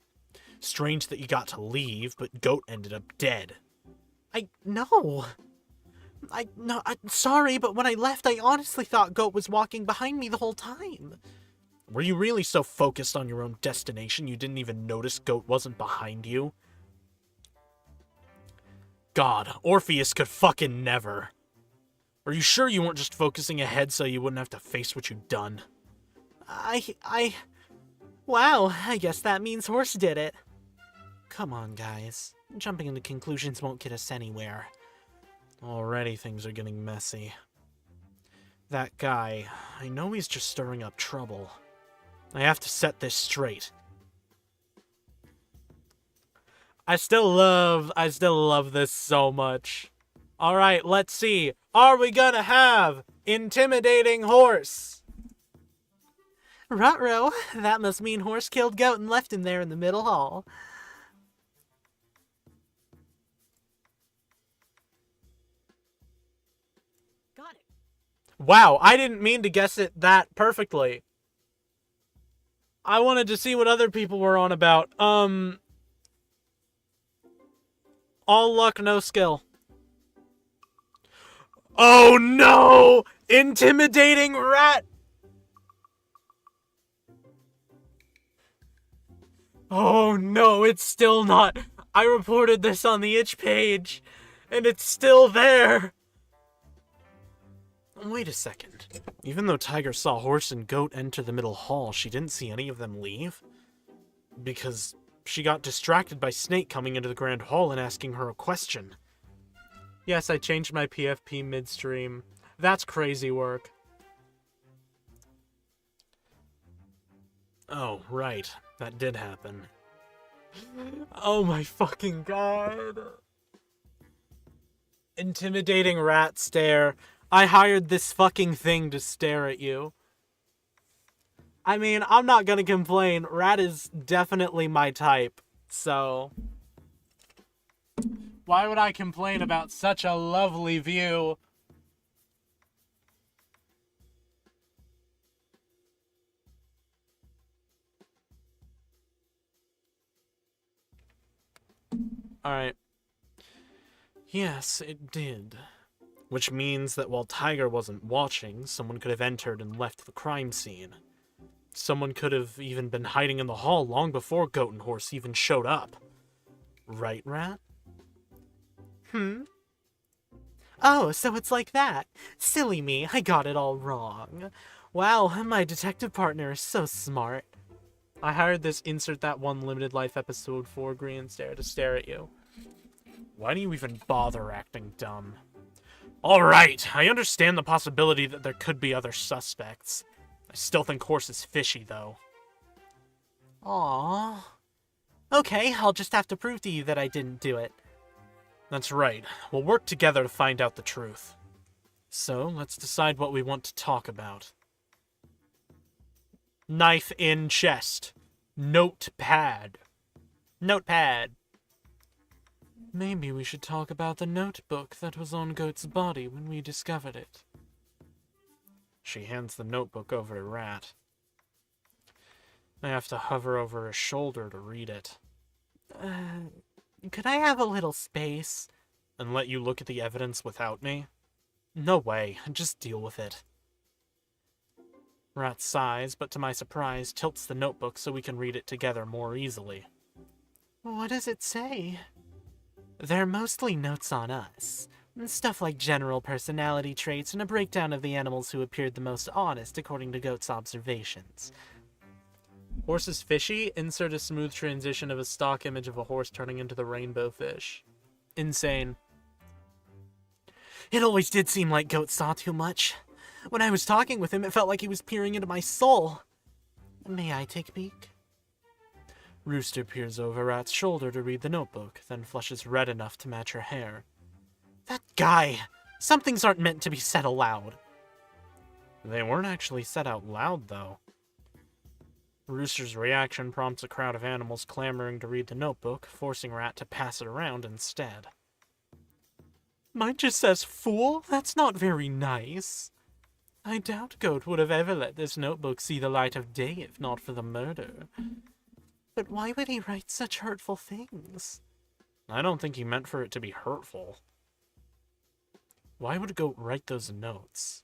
Strange that you got to leave, but Goat ended up dead. No, I'm sorry, but when I left, I honestly thought Goat was walking behind me the whole time. Were you really so focused on your own destination you didn't even notice Goat wasn't behind you? God, Orpheus could fucking never. Are you sure you weren't just focusing ahead so you wouldn't have to face what you've done? Wow, I guess that means Horse did it. Come on, guys. Jumping into conclusions won't get us anywhere. Already things are getting messy. That guy, I know he's just stirring up trouble. I have to set this straight. I still love this so much. Alright, let's see. Are we gonna have intimidating Horse? Ruh-roh, that must mean Horse killed Goat and left him there in the middle hall. Got it. Wow, I didn't mean to guess it that perfectly. I wanted to see what other people were on about. All luck, no skill. Oh no! Intimidating Rat! Oh no, it's still not. I reported this on the itch page, and it's still there. Wait a second. Even though Tiger saw Horse and Goat enter the middle hall, she didn't see any of them leave? Because she got distracted by Snake coming into the Grand Hall and asking her a question. Yes, I changed my PFP midstream. That's crazy work. Oh, right. That did happen. Oh my fucking god. Intimidating Rat stare. I hired this fucking thing to stare at you. I mean, I'm not gonna complain. Rat is definitely my type, so why would I complain about such a lovely view? Alright. Yes, it did. Which means that while Tiger wasn't watching, someone could have entered and left the crime scene. Someone could have even been hiding in the hall long before Goat and Horse even showed up. Right, Rat? Oh, so it's like that. Silly me, I got it all wrong. Wow, my detective partner is so smart. I hired this insert that one limited life episode 4 green stare to stare at you. Why do you even bother acting dumb? Alright, I understand the possibility that there could be other suspects. I still think Horse is fishy, though. Aww. Okay, I'll just have to prove to you that I didn't do it. That's right. We'll work together to find out the truth. So, let's decide what we want to talk about. Knife in chest. Notepad. Notepad. Maybe we should talk about the notebook that was on Goat's body when we discovered it. She hands the notebook over to Rat. I have to hover over her shoulder to read it. Could I have a little space? And let you look at the evidence without me? No way. Just deal with it. Rat sighs, but to my surprise, tilts the notebook so we can read it together more easily. What does it say? They're mostly notes on us. Stuff like general personality traits and a breakdown of the animals who appeared the most honest according to Goat's observations. Horse is fishy. Insert a smooth transition of a stock image of a horse turning into the rainbow fish. Insane. It always did seem like Goat saw too much. When I was talking with him, it felt like he was peering into my soul. May I take a peek? Rooster peers over Rat's shoulder to read the notebook, then flushes red enough to match her hair. That guy! Some things aren't meant to be said aloud. They weren't actually said out loud, though. Rooster's reaction prompts a crowd of animals clamoring to read the notebook, forcing Rat to pass it around instead. Mine just says fool? That's not very nice. I doubt Goat would have ever let this notebook see the light of day if not for the murder. But why would he write such hurtful things? I don't think he meant for it to be hurtful. Why would Goat write those notes?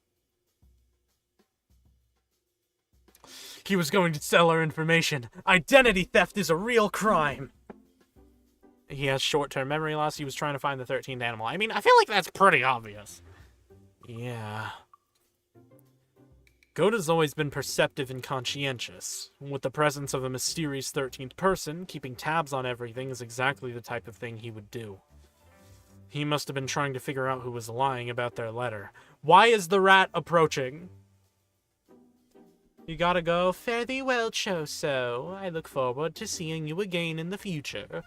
He was going to sell our information. Identity theft is a real crime. He has short-term memory loss. He was trying to find the 13th animal. I mean, I feel like that's pretty obvious. Yeah. Goat has always been perceptive and conscientious. With the presence of a mysterious 13th person, keeping tabs on everything is exactly the type of thing he would do. He must have been trying to figure out who was lying about their letter. Why is the rat approaching? You gotta go. Fare thee well, Choso. I look forward to seeing you again in the future.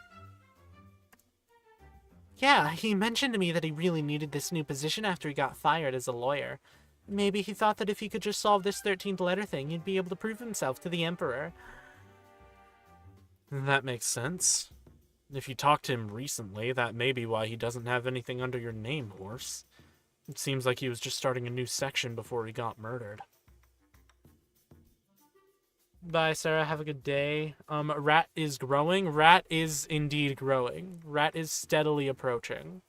Yeah, he mentioned to me that he really needed this new position after he got fired as a lawyer. Maybe he thought that if he could just solve this 13th letter thing, he'd be able to prove himself to the Emperor. That makes sense. If you talked to him recently, that may be why he doesn't have anything under your name, Horse. It seems like he was just starting a new section before he got murdered. Bye, Sarah. Have a good day. Rat is growing. Rat is indeed growing. Rat is steadily approaching.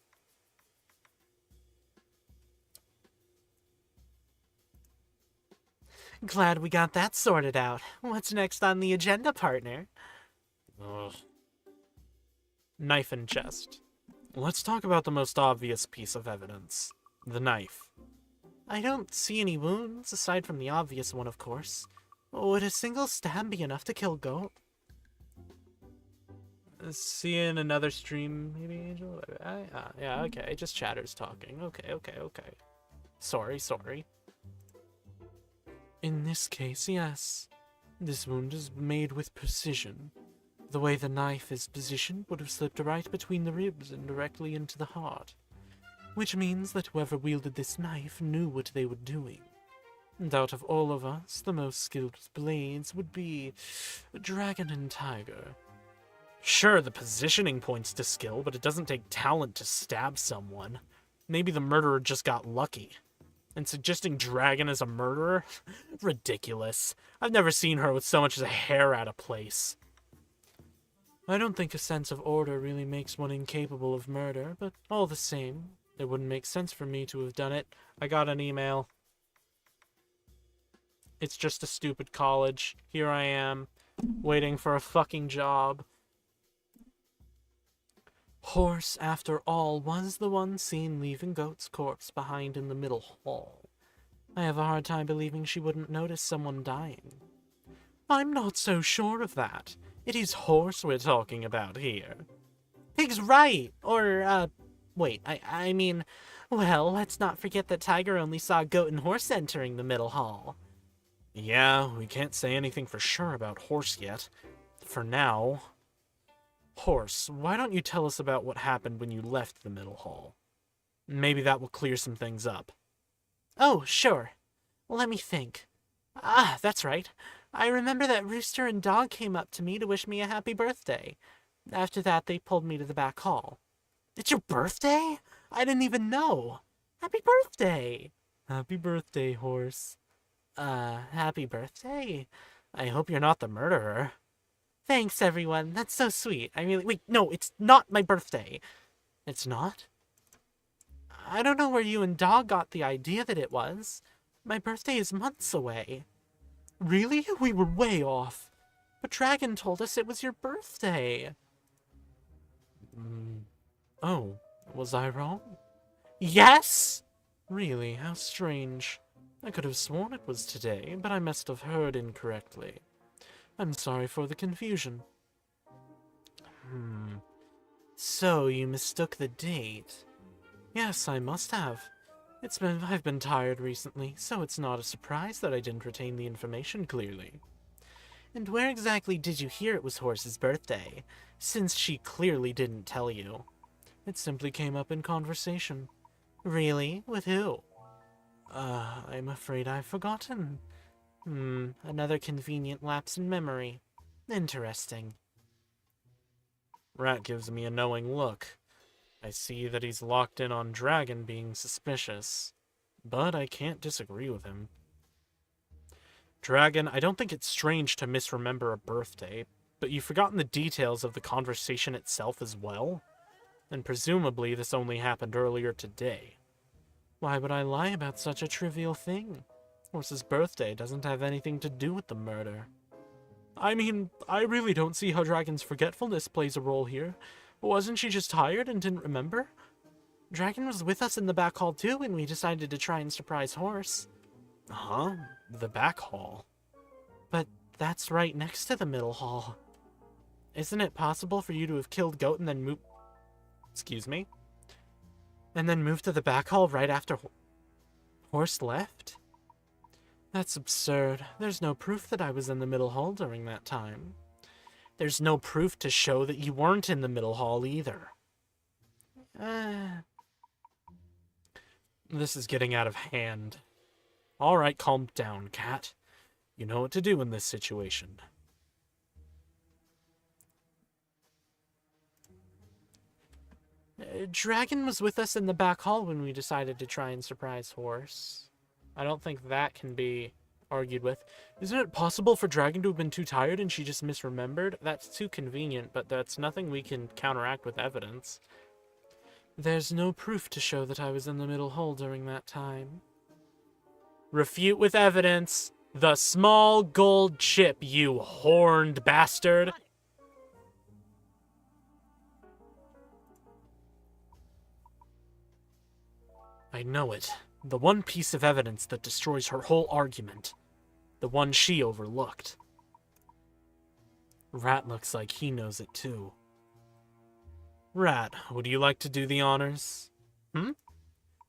Glad we got that sorted out. What's next on the agenda, partner? Ugh. Knife in chest. Let's talk about the most obvious piece of evidence. The knife. I don't see any wounds, aside from the obvious one, of course. Would a single stab be enough to kill Goat? See you in another stream, maybe, Angel? Yeah, okay, just chatter's talking. Okay. Sorry. In this case, yes. This wound is made with precision. The way the knife is positioned would have slipped right between the ribs and directly into the heart. Which means that whoever wielded this knife knew what they were doing. And out of all of us, the most skilled with blades would be Dragon and Tiger. Sure, the positioning points to skill, but it doesn't take talent to stab someone. Maybe the murderer just got lucky. And suggesting Dragon as a murderer? Ridiculous. I've never seen her with so much as a hair out of place. I don't think a sense of order really makes one incapable of murder, but all the same, it wouldn't make sense for me to have done it. I got an email. It's just a stupid college. Here I am, waiting for a fucking job. Horse, after all, was the one seen leaving Goat's corpse behind in the middle hall. I have a hard time believing she wouldn't notice someone dying. I'm not so sure of that. It is Horse we're talking about here. Pig's right! Wait, I mean, well, let's not forget that Tiger only saw Goat and Horse entering the middle hall. Yeah, we can't say anything for sure about Horse yet. For now. Horse, why don't you tell us about what happened when you left the middle hall? Maybe that will clear some things up. Oh, sure. Let me think. That's right. I remember that Rooster and Dog came up to me to wish me a happy birthday. After that, they pulled me to the back hall. It's your birthday? I didn't even know. Happy birthday! Happy birthday, Horse. Happy birthday? I hope you're not the murderer. Thanks, everyone. That's so sweet. Wait, no, it's not my birthday. It's not? I don't know where you and Dog got the idea that it was. My birthday is months away. Really? We were way off. But Dragon told us it was your birthday. Oh, was I wrong? Yes! Really, how strange. I could have sworn it was today, but I must have heard incorrectly. I'm sorry for the confusion. So, you mistook the date? Yes, I must have. I've been tired recently, so it's not a surprise that I didn't retain the information clearly. And where exactly did you hear it was Horse's birthday, since she clearly didn't tell you? It simply came up in conversation. Really? With who? I'm afraid I've forgotten. Another convenient lapse in memory. Interesting. Rat gives me a knowing look. I see that he's locked in on Dragon being suspicious, but I can't disagree with him. Dragon, I don't think it's strange to misremember a birthday, but you've forgotten the details of the conversation itself as well? And presumably this only happened earlier today. Why would I lie about such a trivial thing? Horse's birthday doesn't have anything to do with the murder. I mean, I really don't see how Dragon's forgetfulness plays a role here. Wasn't she just tired and didn't remember? Dragon was with us in the back hall too when we decided to try and surprise Horse. Huh? The back hall? But that's right next to the middle hall. Isn't it possible for you to have killed Goat and then move... Excuse me? And then move to the back hall right after Horse left? That's absurd. There's no proof that I was in the middle hall during that time. There's no proof to show that you weren't in the middle hall either. This is getting out of hand. Alright, calm down, Cat. You know what to do in this situation. Dragon was with us in the back hall when we decided to try and surprise Horse. I don't think that can be argued with. Isn't it possible for Dragon to have been too tired and she just misremembered? That's too convenient, but that's nothing we can counteract with evidence. There's no proof to show that I was in the middle hall during that time. Refute with evidence. The small gold chip, you horned bastard. I know it. The one piece of evidence that destroys her whole argument. The one she overlooked. Rat looks like he knows it too. Rat, would you like to do the honors?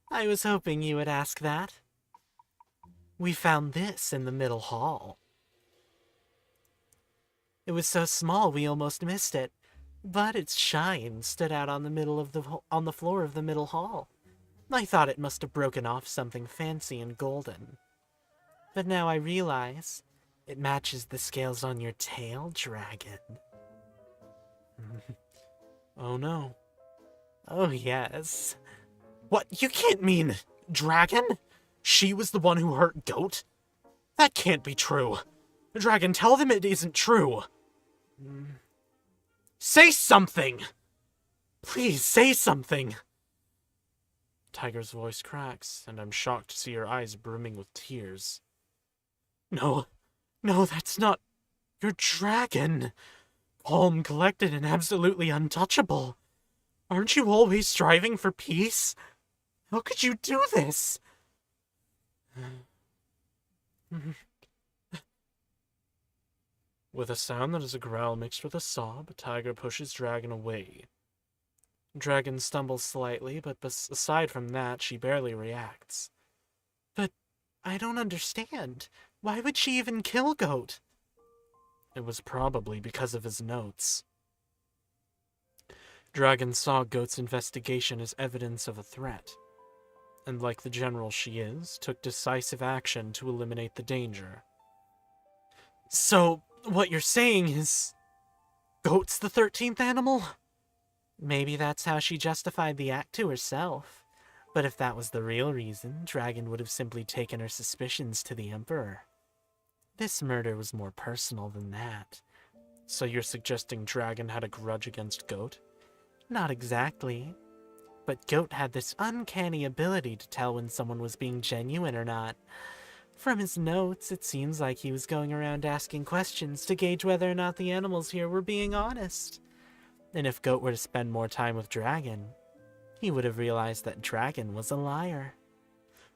I was hoping you would ask that. We found this in the middle hall. It was so small we almost missed it, but its shine stood out on the floor of the middle hall. I thought it must have broken off something fancy and golden. But now I realize it matches the scales on your tail, Dragon. Oh no. Oh yes. What? You can't mean Dragon? She was the one who hurt Goat? That can't be true. Dragon, tell them it isn't true. Say something! Please, say something! Tiger's voice cracks, and I'm shocked to see her eyes brimming with tears. No, that's not... You're Dragon. Calm, collected, and absolutely untouchable. Aren't you always striving for peace? How could you do this? With a sound that is a growl mixed with a sob, Tiger pushes Dragon away. Dragon stumbles slightly, but aside from that, she barely reacts. But I don't understand. Why would she even kill Goat? It was probably because of his notes. Dragon saw Goat's investigation as evidence of a threat, and like the general she is, took decisive action to eliminate the danger. So, what you're saying is... Goat's the 13th animal? Maybe that's how she justified the act to herself. But if that was the real reason, Dragon would have simply taken her suspicions to the Emperor. This murder was more personal than that. So you're suggesting Dragon had a grudge against Goat? Not exactly. but Goat had this uncanny ability to tell when someone was being genuine or not. From his notes, it seems like he was going around asking questions to gauge whether or not the animals here were being honest. And if Goat were to spend more time with Dragon, he would have realized that Dragon was a liar.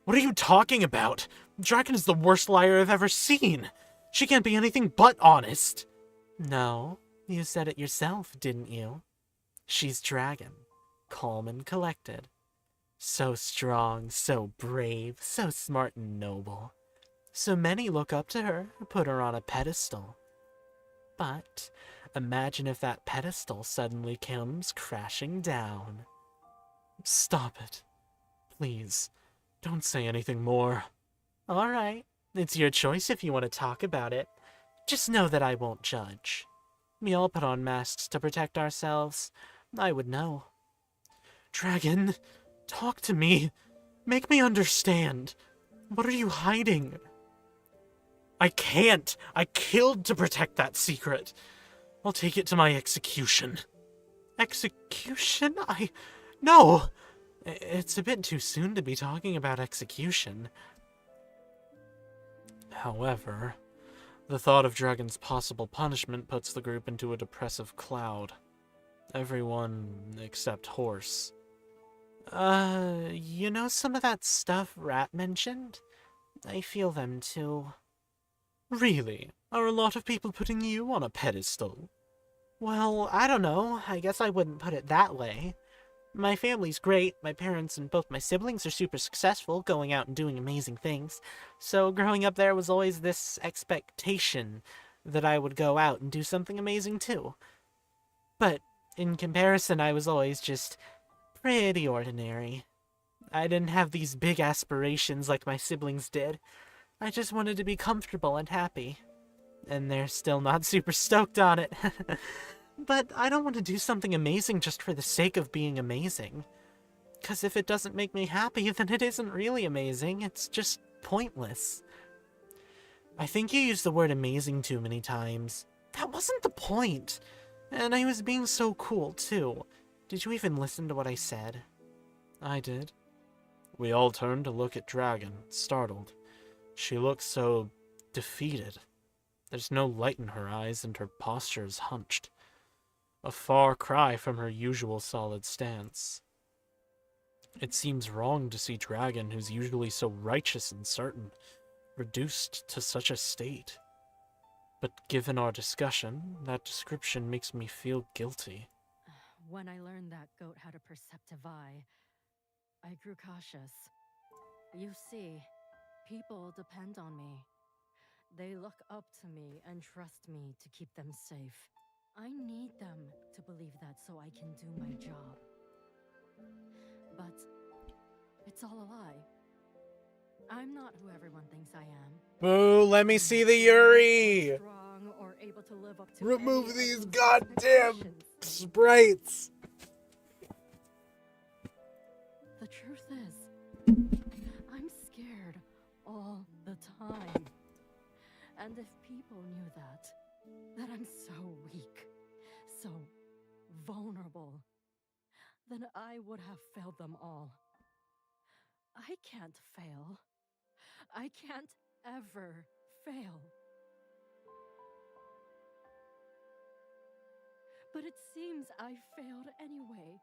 What are you talking about? Dragon is the worst liar I've ever seen. She can't be anything but honest. No, you said it yourself, didn't you? She's Dragon, calm and collected. So strong, so brave, so smart and noble. So many look up to her, put her on a pedestal. But imagine if that pedestal suddenly comes crashing down. Stop it. Please, don't say anything more. All right, it's your choice if you want to talk about it. Just know that I won't judge. We all put on masks to protect ourselves. I would know. Dragon, talk to me. Make me understand. What are you hiding? I can't. I killed to protect that secret. I'll take it to my execution. Execution? No! It's a bit too soon to be talking about execution. However, the thought of Dragon's possible punishment puts the group into a depressive cloud. Everyone except Horse. You know some of that stuff Rat mentioned? I feel them too. Really? Are a lot of people putting you on a pedestal? Well, I don't know. I guess I wouldn't put it that way. My family's great. My parents and both my siblings are super successful, going out and doing amazing things. So growing up there was always this expectation that I would go out and do something amazing too. But in comparison, I was always just pretty ordinary. I didn't have these big aspirations like my siblings did. I just wanted to be comfortable and happy. And they're still not super stoked on it. But I don't want to do something amazing just for the sake of being amazing. 'Cause if it doesn't make me happy, then it isn't really amazing. It's just pointless. I think you used the word amazing too many times. That wasn't the point. And I was being so cool, too. Did you even listen to what I said? I did. We all turned to look at Dragon, startled. She looked so defeated. There's no light in her eyes, and her posture is hunched. A far cry from her usual solid stance. It seems wrong to see Dragon, who's usually so righteous and certain, reduced to such a state. But given our discussion, that description makes me feel guilty. When I learned that Goat had a perceptive eye, I grew cautious. You see, people depend on me. They look up to me and trust me to keep them safe. I need them to believe that so I can do my job. But it's all a lie. I'm not who everyone thinks I am. Boo, let me see the Yuri! Strong or able to live up to Remove any these of those goddamn expectations. sprites! The truth is, I'm scared all the time. And if people knew that I'm so weak, so vulnerable, then I would have failed them all. I can't fail. I can't ever fail. But it seems I failed anyway.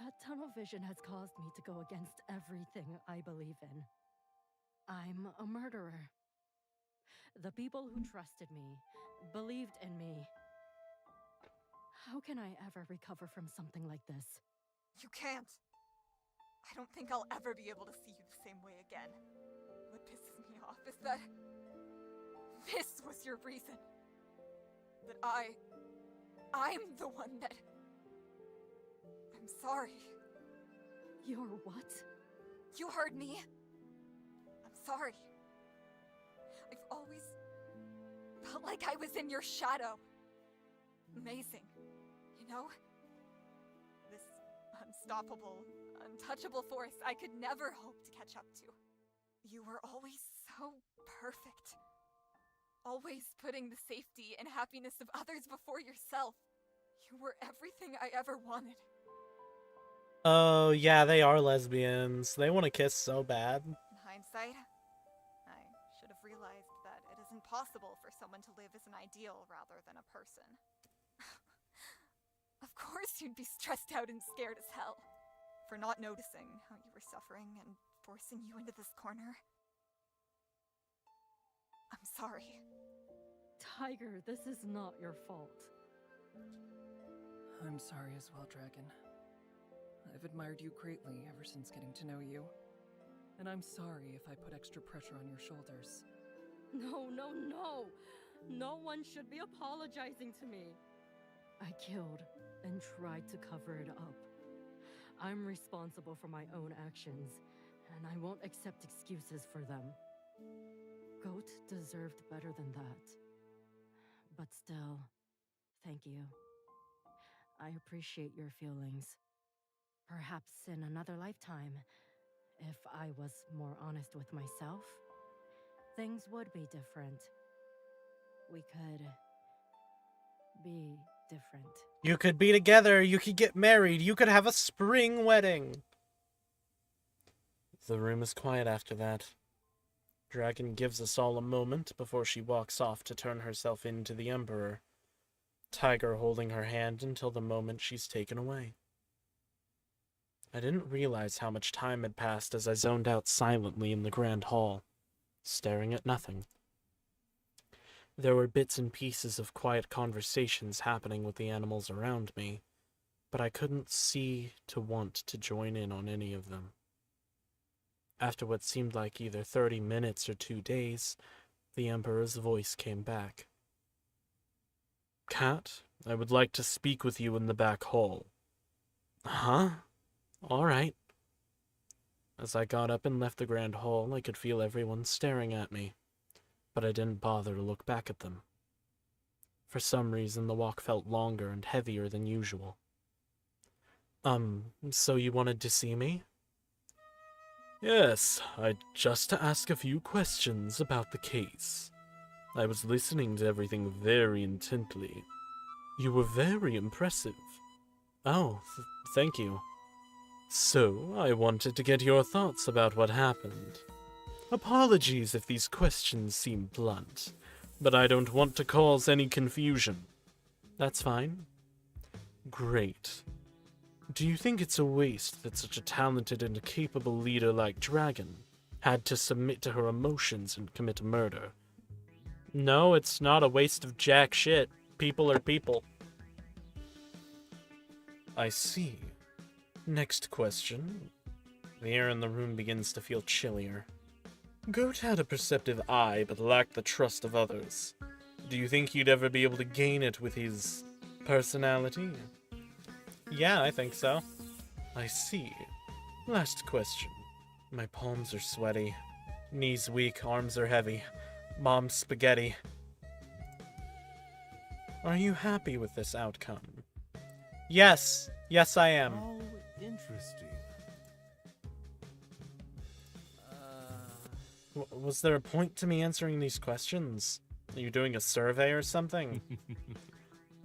That tunnel vision has caused me to go against everything I believe in. I'm a murderer. The people who trusted me, believed in me. How can I ever recover from something like this? You can't. I don't think I'll ever be able to see you the same way again. What pisses me off is that this was your reason. That I'm the one that... I'm sorry. You're what? You heard me. I'm sorry. I've always felt like I was in your shadow. Amazing, you know? This unstoppable, untouchable force I could never hope to catch up to. You were always so perfect. Always putting the safety and happiness of others before yourself. You were everything I ever wanted. Oh, yeah, they are lesbians. They want to kiss so bad. In hindsight, I should have realized that it isn't possible for someone to live as an ideal rather than a person. Of course you'd be stressed out and scared as hell for not noticing how you were suffering and forcing you into this corner. I'm sorry. Tiger, this is not your fault. I'm sorry as well, Dragon. I've admired you greatly ever since getting to know you. And I'm sorry if I put extra pressure on your shoulders. No, no, no! No one should be apologizing to me. I killed and tried to cover it up. I'm responsible for my own actions, and I won't accept excuses for them. Goat deserved better than that. But still, thank you. I appreciate your feelings. Perhaps in another lifetime, if I was more honest with myself, things would be different. We could be different. You could be together, you could get married, you could have a spring wedding. The room is quiet after that. Dragon gives us all a moment before she walks off to turn herself in to the Emperor, Tiger holding her hand until the moment she's taken away. I didn't realize how much time had passed as I zoned out silently in the grand hall, staring at nothing. There were bits and pieces of quiet conversations happening with the animals around me, but I couldn't see to want to join in on any of them. After what seemed like either 30 minutes or 2 days, the Emperor's voice came back. "Cat, I would like to speak with you in the back hall." "Huh? All right." As I got up and left the grand hall, I could feel everyone staring at me, but I didn't bother to look back at them. For some reason, the walk felt longer and heavier than usual. So you wanted to see me?" "Yes, just to ask a few questions about the case. I was listening to everything very intently. You were very impressive." "Oh, thank you." "So, I wanted to get your thoughts about what happened. Apologies if these questions seem blunt, but I don't want to cause any confusion." "That's fine." "Great. Do you think it's a waste that such a talented and capable leader like Dragon had to submit to her emotions and commit murder?" "No, it's not a waste of jack shit. People are people." "I see. Next question." The air in the room begins to feel chillier. "Goat had a perceptive eye, but lacked the trust of others. Do you think he'd ever be able to gain it with his personality?" "Yeah, I think so." "I see. Last question. My palms are sweaty. Knees weak, arms are heavy. Mom's spaghetti. Are you happy with this outcome?" "Yes. Yes, I am." How interesting. Was there a point to me answering these questions? Are you doing a survey or something?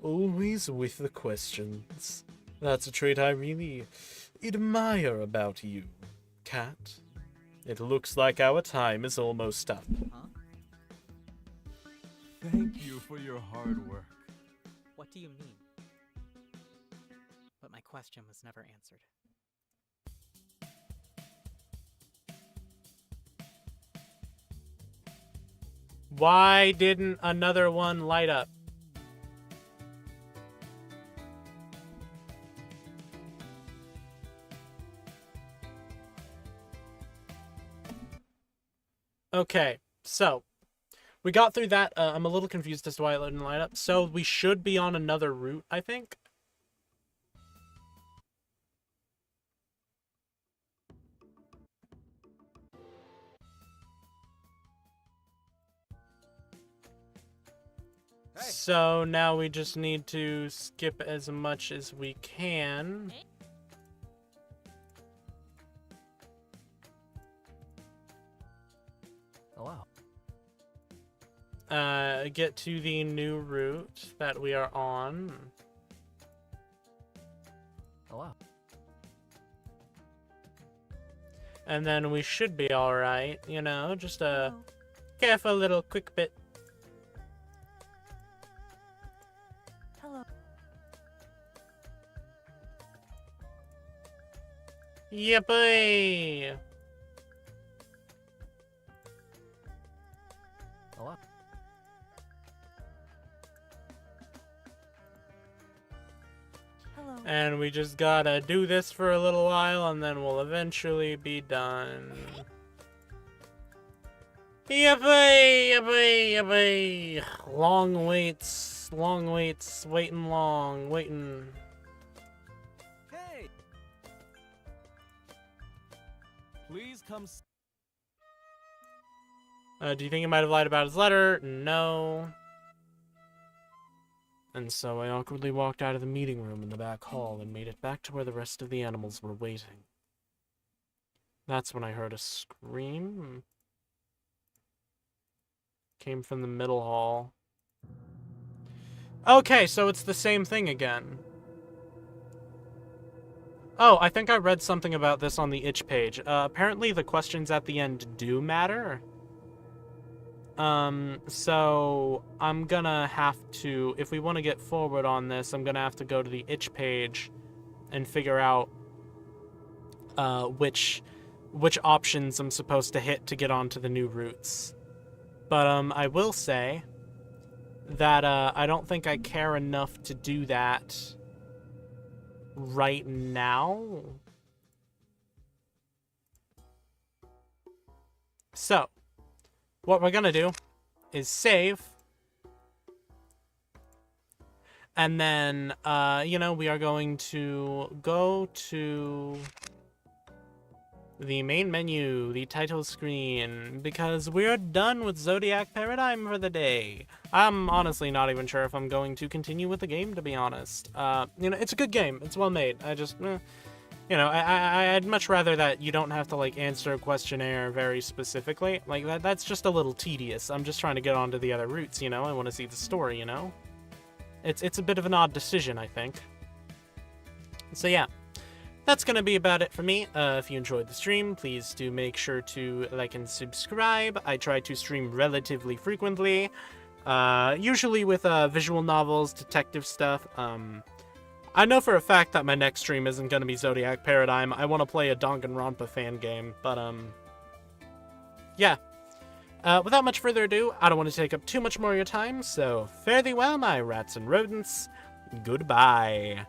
Always with the questions. That's a trait I really admire about you, Cat. It looks like our time is almost up. Thank you for your hard work. What do you mean? But my question was never answered. Why didn't another one light up? Okay, so we got through that. I'm a little confused as to why it didn't light up. So we should be on another route, I think. Hey. So now we just need to skip as much as we can. Oh, wow. Get to the new route that we are on. Oh, wow. And then we should be alright, you know? Just a Hello. careful little quick bit. Hello. Yippee! Hello. Hello. And we just gotta do this for a little while, and then we'll eventually be done. Yippee! Yippee! Yippee! Long waits, waiting long, waiting. Hey! Please come. Do you think he might have lied about his letter? No. And so I awkwardly walked out of the meeting room in the back hall and made it back to where the rest of the animals were waiting. That's when I heard a scream. Came from the middle hall. Okay, so it's the same thing again. Oh, I think I read something about this on the itch page. Apparently the questions at the end do matter. So I'm gonna have to, if we want to get forward on this, I'm gonna have to go to the itch page and figure out which options I'm supposed to hit to get onto the new routes. But I will say that I don't think I care enough to do that right now. So what we're gonna do is save, and then, you know, we are going to go to the main menu, the title screen, because we're done with Zodiac Paradigm for the day. I'm honestly not even sure if I'm going to continue with the game, to be honest. You know, it's a good game. It's well made. I just, you know, I'd much rather that you don't have to, like, answer a questionnaire very specifically. Like, that's just a little tedious. I'm just trying to get onto the other routes, you know? I want to see the story, you know? It's a bit of an odd decision, I think. So, yeah. That's gonna be about it for me. If you enjoyed the stream, please do make sure to like and subscribe. I try to stream relatively frequently. Usually with visual novels, detective stuff. I know for a fact that my next stream isn't going to be Zodiac Paradigm. I want to play a Danganronpa fan game, but, yeah. Without much further ado, I don't want to take up too much more of your time, so fare thee well, my rats and rodents. Goodbye.